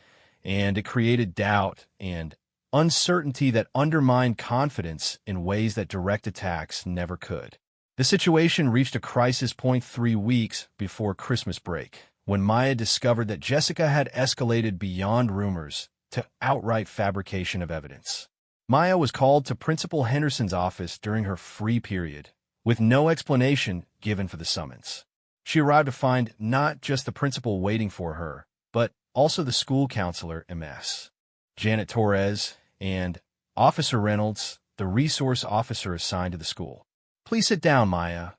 and it created doubt and uncertainty that undermined confidence in ways that direct attacks never could. The situation reached a crisis point 3 weeks before Christmas break, when Maya discovered that Jessica had escalated beyond rumors to outright fabrication of evidence. Maya was called to Principal Henderson's office during her free period, with no explanation given for the summons. She arrived to find not just the principal waiting for her, but also the school counselor, MS. Janet Torres, and Officer Reynolds, the resource officer assigned to the school. "Please sit down, Maya,"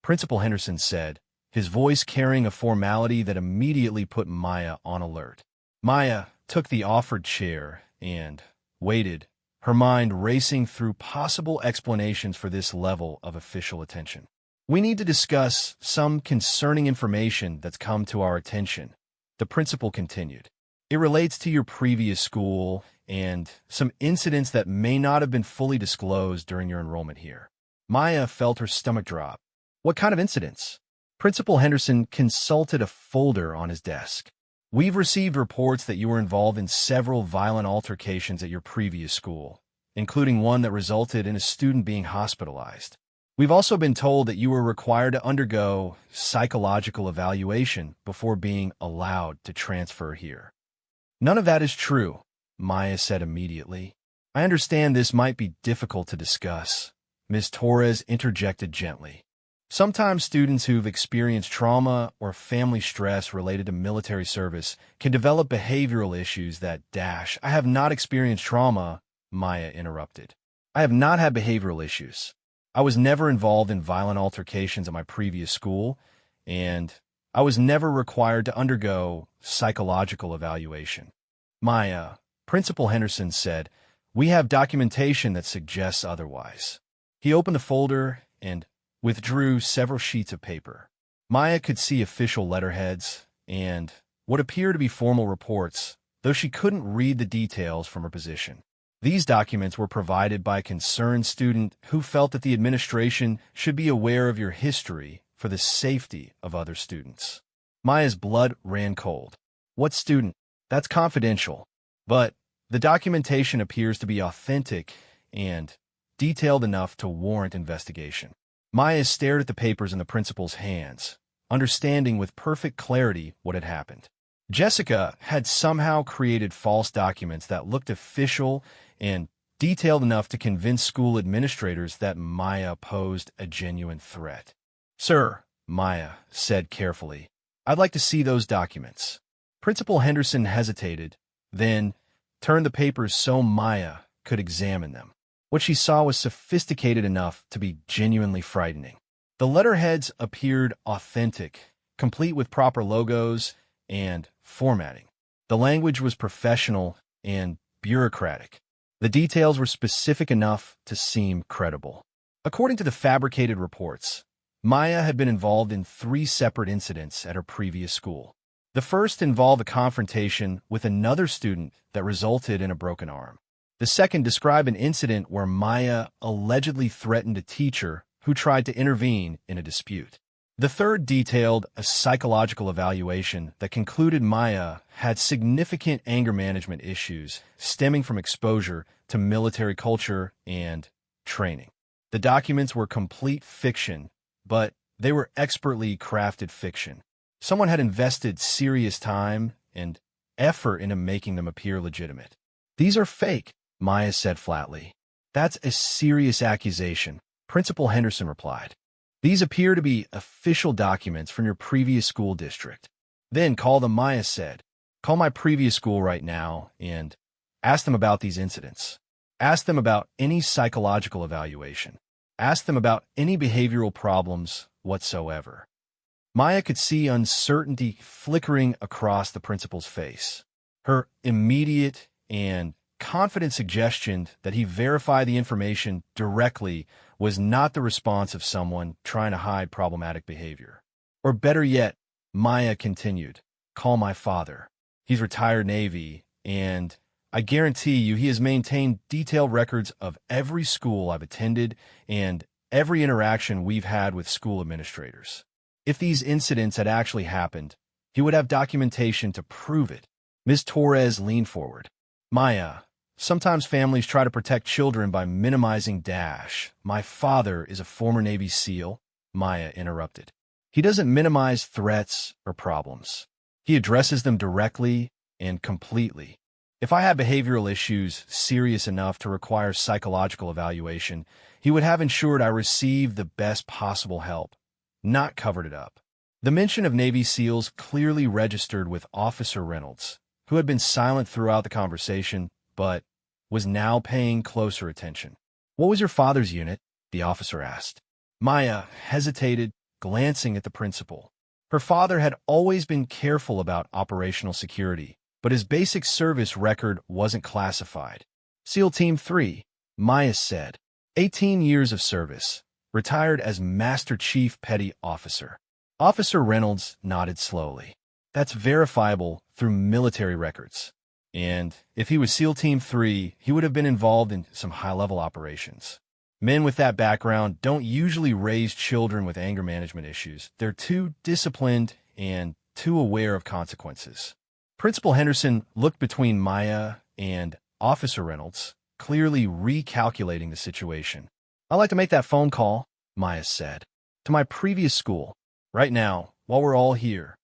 Principal Henderson said, his voice carrying a formality that immediately put Maya on alert. Maya took the offered chair and waited, her mind racing through possible explanations for this level of official attention. "We need to discuss some concerning information that's come to our attention," the principal continued. "It relates to your previous school and some incidents that may not have been fully disclosed during your enrollment here." Maya felt her stomach drop. "What kind of incidents?" Principal Henderson consulted a folder on his desk. "We've received reports that you were involved in several violent altercations at your previous school, including one that resulted in a student being hospitalized. We've also been told that you were required to undergo psychological evaluation before being allowed to transfer here." "None of that is true," Maya said immediately. "I understand this might be difficult to discuss," Ms. Torres interjected gently. "Sometimes students who've experienced trauma or family stress related to military service can develop behavioral issues that I have not experienced trauma," Maya interrupted. "I have not had behavioral issues. I was never involved in violent altercations at my previous school, and I was never required to undergo psychological evaluation." "Maya," Principal Henderson said, "we have documentation that suggests otherwise." He opened the folder and withdrew several sheets of paper. Maya could see official letterheads and what appeared to be formal reports, though she couldn't read the details from her position. These documents were provided by a concerned student who felt that the administration should be aware of your history for the safety of other students. Maya's blood ran cold. "What student? That's confidential." But the documentation appears to be authentic and detailed enough to warrant investigation. Maya stared at the papers in the principal's hands, understanding with perfect clarity what had happened. Jessica had somehow created false documents that looked official and detailed enough to convince school administrators that Maya posed a genuine threat. "Sir," Maya said carefully, "I'd like to see those documents." Principal Henderson hesitated, then turned the papers so Maya could examine them. What she saw was sophisticated enough to be genuinely frightening. The letterheads appeared authentic, complete with proper logos and formatting. The language was professional and bureaucratic. The details were specific enough to seem credible. According to the fabricated reports, Maya had been involved in 3 separate incidents at her previous school. The first involved a confrontation with another student that resulted in a broken arm. The second described an incident where Maya allegedly threatened a teacher who tried to intervene in a dispute. The third detailed a psychological evaluation that concluded Maya had significant anger management issues stemming from exposure to military culture and training. The documents were complete fiction, but they were expertly crafted fiction. Someone had invested serious time and effort into making them appear legitimate. "These are fake," Maya said flatly. "That's a serious accusation," Principal Henderson replied. "These appear to be official documents from your previous school district." "Then call them," Maya said. "Call my previous school right now and ask them about these incidents. Ask them about any psychological evaluation. Ask them about any behavioral problems whatsoever." Maya could see uncertainty flickering across the principal's face. Her immediate and confident suggestion that he verify the information directly was not the response of someone trying to hide problematic behavior. Or better yet, Maya continued, "Call my father. He's retired Navy, and I guarantee you he has maintained detailed records of every school I've attended and every interaction we've had with school administrators. If these incidents had actually happened, he would have documentation to prove it." Ms. Torres leaned forward. "Maya, sometimes families try to protect children by minimizing dash. My father is a former Navy SEAL," Maya interrupted. "He doesn't minimize threats or problems. He addresses them directly and completely. If I had behavioral issues serious enough to require psychological evaluation, he would have ensured I received the best possible help, not covered it up." The mention of Navy SEALs clearly registered with Officer Reynolds, who had been silent throughout the conversation, but was now paying closer attention. "What was your father's unit?" the officer asked. Maya hesitated, glancing at the principal. Her father had always been careful about operational security, but his basic service record wasn't classified. "SEAL Team 3, Maya said. 18 years of service. Retired as Master Chief Petty Officer." Officer Reynolds nodded slowly. "That's verifiable through military records. And if he was SEAL Team 3, he would have been involved in some high-level operations. Men with that background don't usually raise children with anger management issues. They're too disciplined and too aware of consequences." Principal Henderson looked between Maya and Officer Reynolds, clearly recalculating the situation. "I'd like to make that phone call," Maya said, "to my previous school, right now, while we're all here."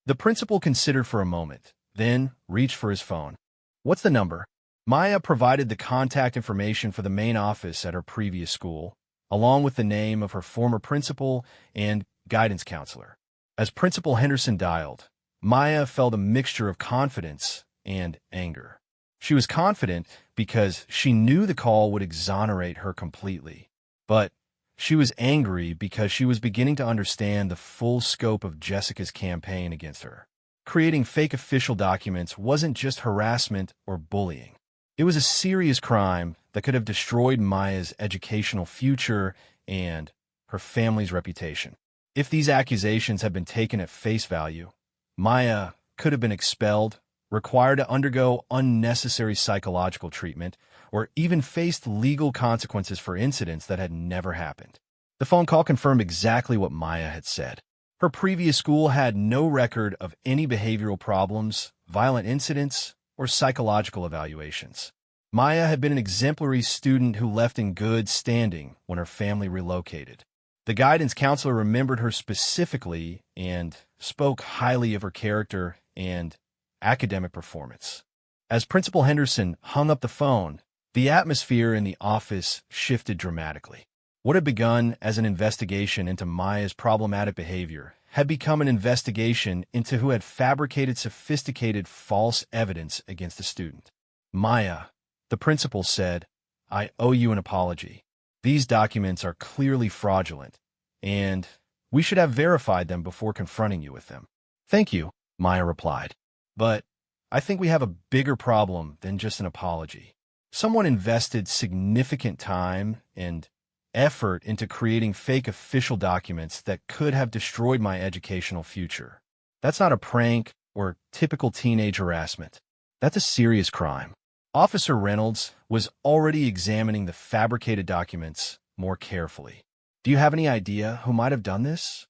The principal considered for a moment, then reached for his phone. "What's the number?" Maya provided the contact information for the main office at her previous school, along with the name of her former principal and guidance counselor. As Principal Henderson dialed, Maya felt a mixture of confidence and anger. She was confident because she knew the call would exonerate her completely, but she was angry because she was beginning to understand the full scope of Jessica's campaign against her. Creating fake official documents wasn't just harassment or bullying. It was a serious crime that could have destroyed Maya's educational future and her family's reputation. If these accusations had been taken at face value, Maya could have been expelled, required to undergo unnecessary psychological treatment, or even faced legal consequences for incidents that had never happened. The phone call confirmed exactly what Maya had said. Her previous school had no record of any behavioral problems, violent incidents, or psychological evaluations. Maya had been an exemplary student who left in good standing when her family relocated. The guidance counselor remembered her specifically and spoke highly of her character and academic performance. As Principal Henderson hung up the phone, the atmosphere in the office shifted dramatically. What had begun as an investigation into Maya's problematic behavior had become an investigation into who had fabricated sophisticated false evidence against the student. Maya, the principal said, "I owe you an apology. These documents are clearly fraudulent, and we should have verified them before confronting you with them." "Thank you," Maya replied. "But I think we have a bigger problem than just an apology. Someone invested significant time and effort into creating fake official documents that could have destroyed my educational future. That's not a prank or typical teenage harassment. That's a serious crime." Officer Reynolds was already examining the fabricated documents more carefully. "Do you have any idea who might have done this?"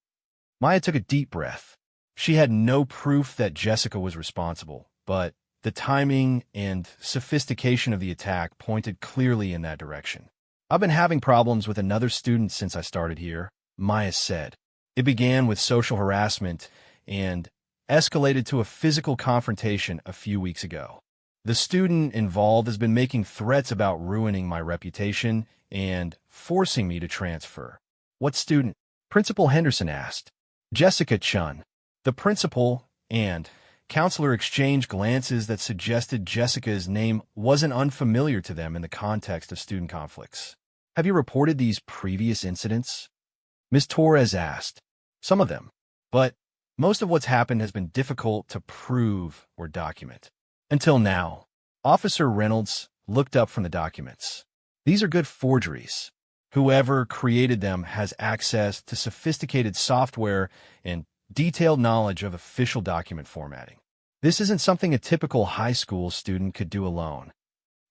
Maya took a deep breath. She had no proof that Jessica was responsible, but the timing and sophistication of the attack pointed clearly in that direction. "I've been having problems with another student since I started here," Maya said. "It began with social harassment and escalated to a physical confrontation a few weeks ago. The student involved has been making threats about ruining my reputation and forcing me to transfer." "What student?" Principal Henderson asked. "Jessica Chun." The principal and counselor exchanged glances that suggested Jessica's name wasn't unfamiliar to them in the context of student conflicts. "Have you reported these previous incidents?" Ms. Torres asked. "Some of them, but most of what's happened has been difficult to prove or document. Until now." Officer Reynolds looked up from the documents. "These are good forgeries. Whoever created them has access to sophisticated software and detailed knowledge of official document formatting. This isn't something a typical high school student could do alone."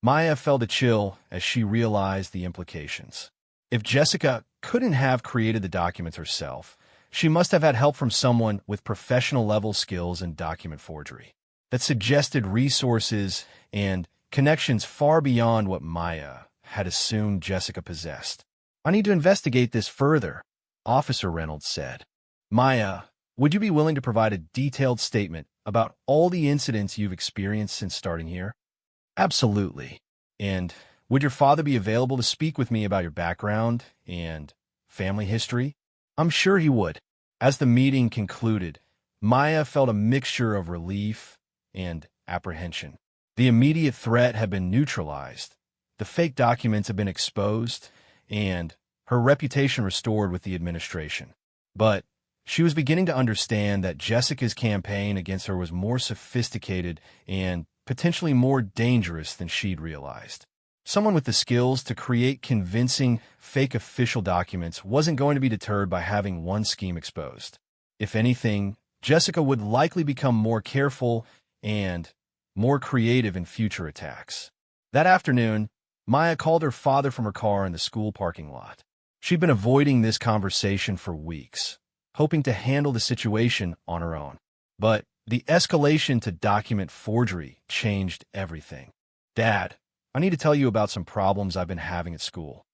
Maya felt a chill as she realized the implications. If Jessica couldn't have created the documents herself, she must have had help from someone with professional-level skills in document forgery. That suggested resources and connections far beyond what Maya had assumed Jessica possessed. "I need to investigate this further," Officer Reynolds said. "Maya, would you be willing to provide a detailed statement about all the incidents you've experienced since starting here?" "Absolutely. And would your father be available to speak with me about your background and family history?" "I'm sure he would." As the meeting concluded, Maya felt a mixture of relief and apprehension. The immediate threat had been neutralized, the fake documents had been exposed, and her reputation restored with the administration. But she was beginning to understand that Jessica's campaign against her was more sophisticated and potentially more dangerous than she'd realized. Someone with the skills to create convincing, fake official documents wasn't going to be deterred by having one scheme exposed. If anything, Jessica would likely become more careful and more creative in future attacks. That afternoon, Maya called her father from her car in the school parking lot. She'd been avoiding this conversation for weeks, hoping to handle the situation on her own. But the escalation to document forgery changed everything. "Dad, I need to tell you about some problems I've been having at school."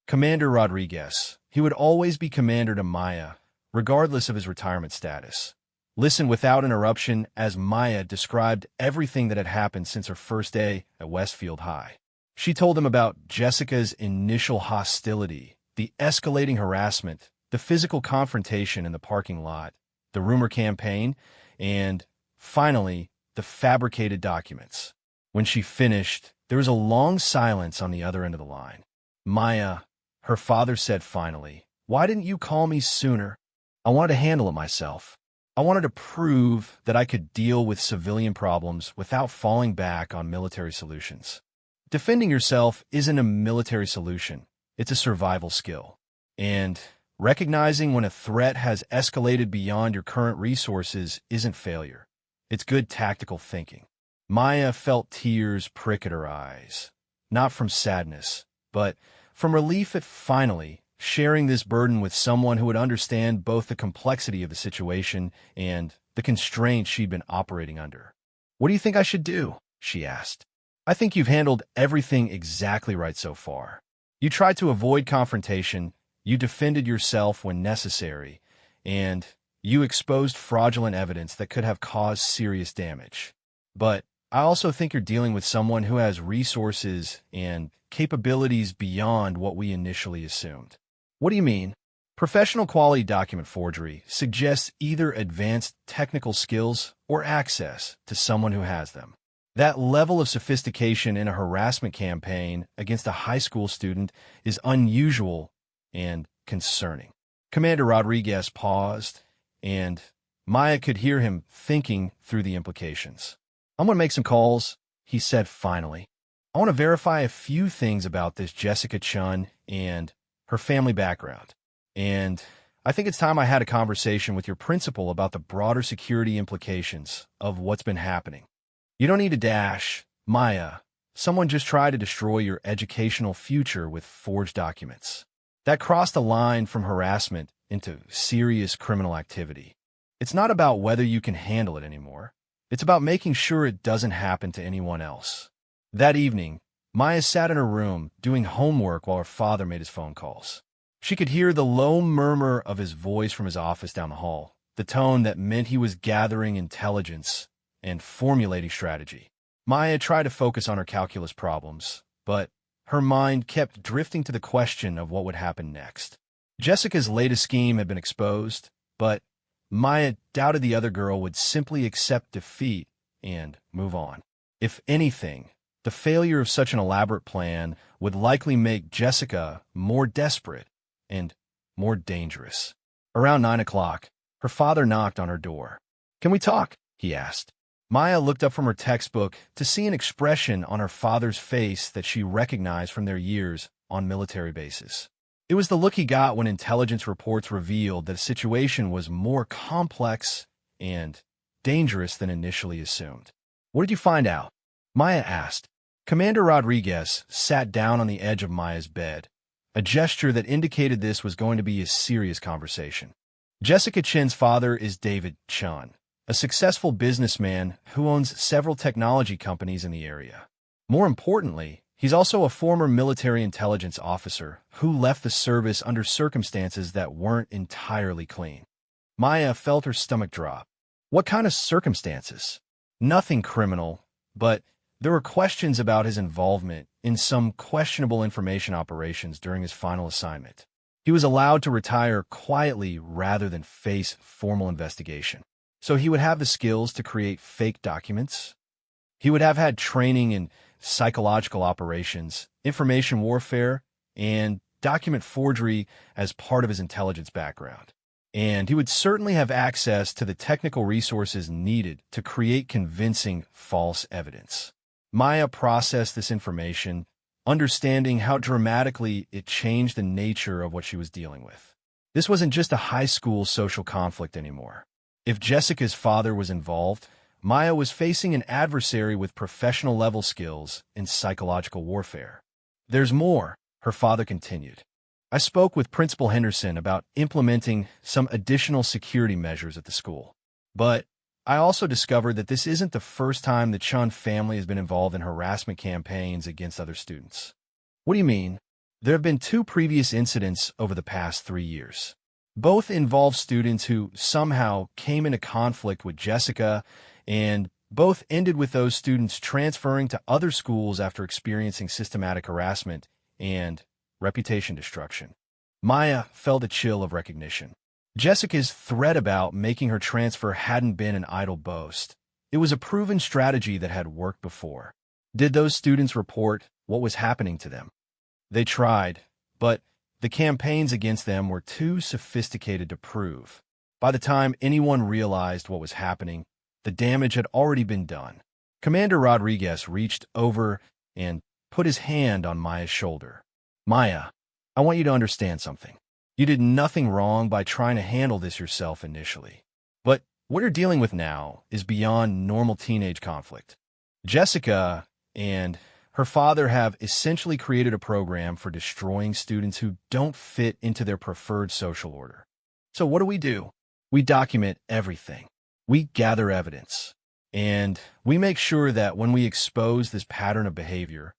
Commander Rodriguez, he would always be commander to Maya, regardless of his retirement status, listened without interruption as Maya described everything that had happened since her first day at Westfield High. She told him about Jessica's initial hostility, the escalating harassment, the physical confrontation in the parking lot, the rumor campaign, and, finally, the fabricated documents. When she finished, there was a long silence on the other end of the line. "Maya," her father said finally, "why didn't you call me sooner? I wanted to handle it myself. I wanted to prove that I could deal with civilian problems without falling back on military solutions. Defending yourself isn't a military solution. It's a survival skill. And recognizing when a threat has escalated beyond your current resources isn't failure. It's good tactical thinking." Maya felt tears prick at her eyes, not from sadness, but from relief at finally sharing this burden with someone who would understand both the complexity of the situation and the constraints she'd been operating under. "What do you think I should do?" she asked. I think you've handled everything exactly right so far. You tried to avoid confrontation, you defended yourself when necessary, and you exposed fraudulent evidence that could have caused serious damage. But I also think you're dealing with someone who has resources and capabilities beyond what we initially assumed. What do you mean? Professional quality document forgery suggests either advanced technical skills or access to someone who has them. That level of sophistication in a harassment campaign against a high school student is unusual and concerning. Commander Rodriguez paused, and Maya could hear him thinking through the implications. "I'm going to make some calls," he said finally. "I want to verify a few things about this Jessica Chun and her family background. And I think it's time I had a conversation with your principal about the broader security implications of what's been happening. You don't need to dash, Maya. Someone just tried to destroy your educational future with forged documents. That crossed a line from harassment into serious criminal activity. It's not about whether you can handle it anymore. It's about making sure it doesn't happen to anyone else." That evening, Maya sat in her room doing homework while her father made his phone calls. She could hear the low murmur of his voice from his office down the hall, the tone that meant he was gathering intelligence and formulating strategy. Maya tried to focus on her calculus problems, but her mind kept drifting to the question of what would happen next. Jessica's latest scheme had been exposed, but Maya doubted the other girl would simply accept defeat and move on. If anything, the failure of such an elaborate plan would likely make Jessica more desperate and more dangerous. Around 9 o'clock, her father knocked on her door. "Can we talk?" he asked. Maya looked up from her textbook to see an expression on her father's face that she recognized from their years on military bases. It was the look he got when intelligence reports revealed that a situation was more complex and dangerous than initially assumed. "What did you find out?" Maya asked. Commander Rodriguez sat down on the edge of Maya's bed, a gesture that indicated this was going to be a serious conversation. "Jessica Chen's father is David Chun, a successful businessman who owns several technology companies in the area. More importantly, he's also a former military intelligence officer who left the service under circumstances that weren't entirely clean." Maya felt her stomach drop. What kind of circumstances? Nothing criminal, but there were questions about his involvement in some questionable information operations during his final assignment. He was allowed to retire quietly rather than face formal investigation. So he would have the skills to create fake documents. He would have had training in psychological operations, information warfare, and document forgery as part of his intelligence background. And he would certainly have access to the technical resources needed to create convincing false evidence. Maya processed this information, understanding how dramatically it changed the nature of what she was dealing with. This wasn't just a high school social conflict anymore. If Jessica's father was involved, Maya was facing an adversary with professional-level skills in psychological warfare. "There's more," her father continued. "I spoke with Principal Henderson about implementing some additional security measures at the school. But I also discovered that this isn't the first time the Chun family has been involved in harassment campaigns against other students." "What do you mean?" "There have been 2 previous incidents over the past 3 years. Both involve students who somehow came into conflict with Jessica, and both ended with those students transferring to other schools after experiencing systematic harassment and reputation destruction." Maya felt a chill of recognition. Jessica's threat about making her transfer hadn't been an idle boast. It was a proven strategy that had worked before. Did those students report what was happening to them? They tried, but the campaigns against them were too sophisticated to prove. By the time anyone realized what was happening, the damage had already been done. Commander Rodriguez reached over and put his hand on Maya's shoulder. "Maya, I want you to understand something. You did nothing wrong by trying to handle this yourself initially. But what you're dealing with now is beyond normal teenage conflict. Jessica and her father have essentially created a program for destroying students who don't fit into their preferred social order. So what do? We document everything. We gather evidence. And we make sure that when we expose this pattern of behavior,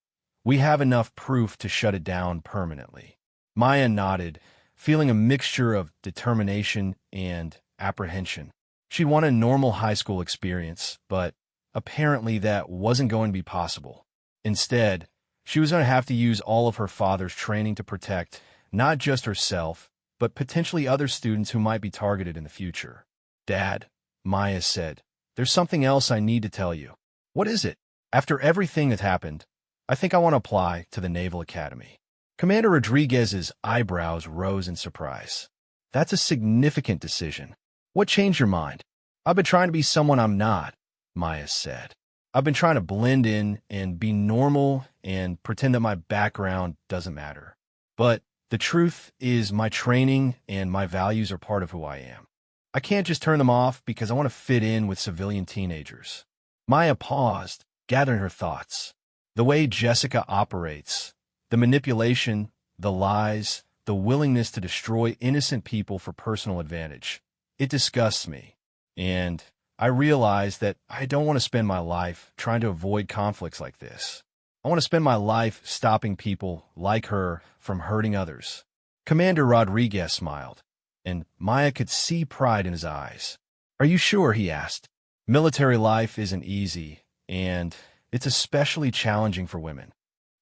we have enough proof to shut it down permanently. Maya nodded, feeling a mixture of determination and apprehension. She wanted a normal high school experience, but apparently that wasn't going to be possible. Instead, she was going to have to use all of her father's training to protect not just herself, but potentially other students who might be targeted in the future. "Dad," Maya said, "there's something else I need to tell you." "What is it?" "After everything that happened, I think I want to apply to the Naval Academy." Commander Rodriguez's eyebrows rose in surprise. "That's a significant decision. What changed your mind?" "I've been trying to be someone I'm not," Maya said. "I've been trying to blend in and be normal and pretend that my background doesn't matter. But the truth is my training and my values are part of who I am. I can't just turn them off because I want to fit in with civilian teenagers." Maya paused, gathering her thoughts. The way Jessica operates, the manipulation, the lies, the willingness to destroy innocent people for personal advantage, it disgusts me. And I realize that I don't want to spend my life trying to avoid conflicts like this. I want to spend my life stopping people like her from hurting others. Commander Rodriguez smiled, and Maya could see pride in his eyes. "Are you sure?" he asked. "Military life isn't easy, and it's especially challenging for women."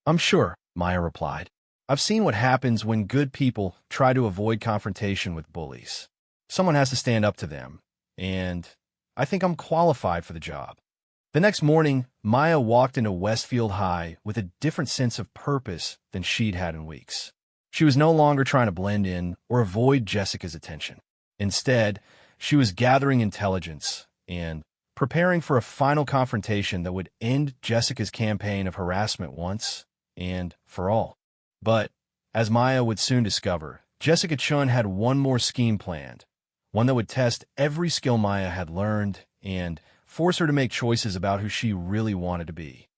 "I'm sure," Maya replied. "I've seen what happens when good people try to avoid confrontation with bullies. Someone has to stand up to them, and I think I'm qualified for the job." The next morning, Maya walked into Westfield High with a different sense of purpose than she'd had in weeks. She was no longer trying to blend in or avoid Jessica's attention. Instead, she was gathering intelligence and preparing for a final confrontation that would end Jessica's campaign of harassment once and for all. But, as Maya would soon discover, Jessica Chun had one more scheme planned, one that would test every skill Maya had learned and force her to make choices about who she really wanted to be.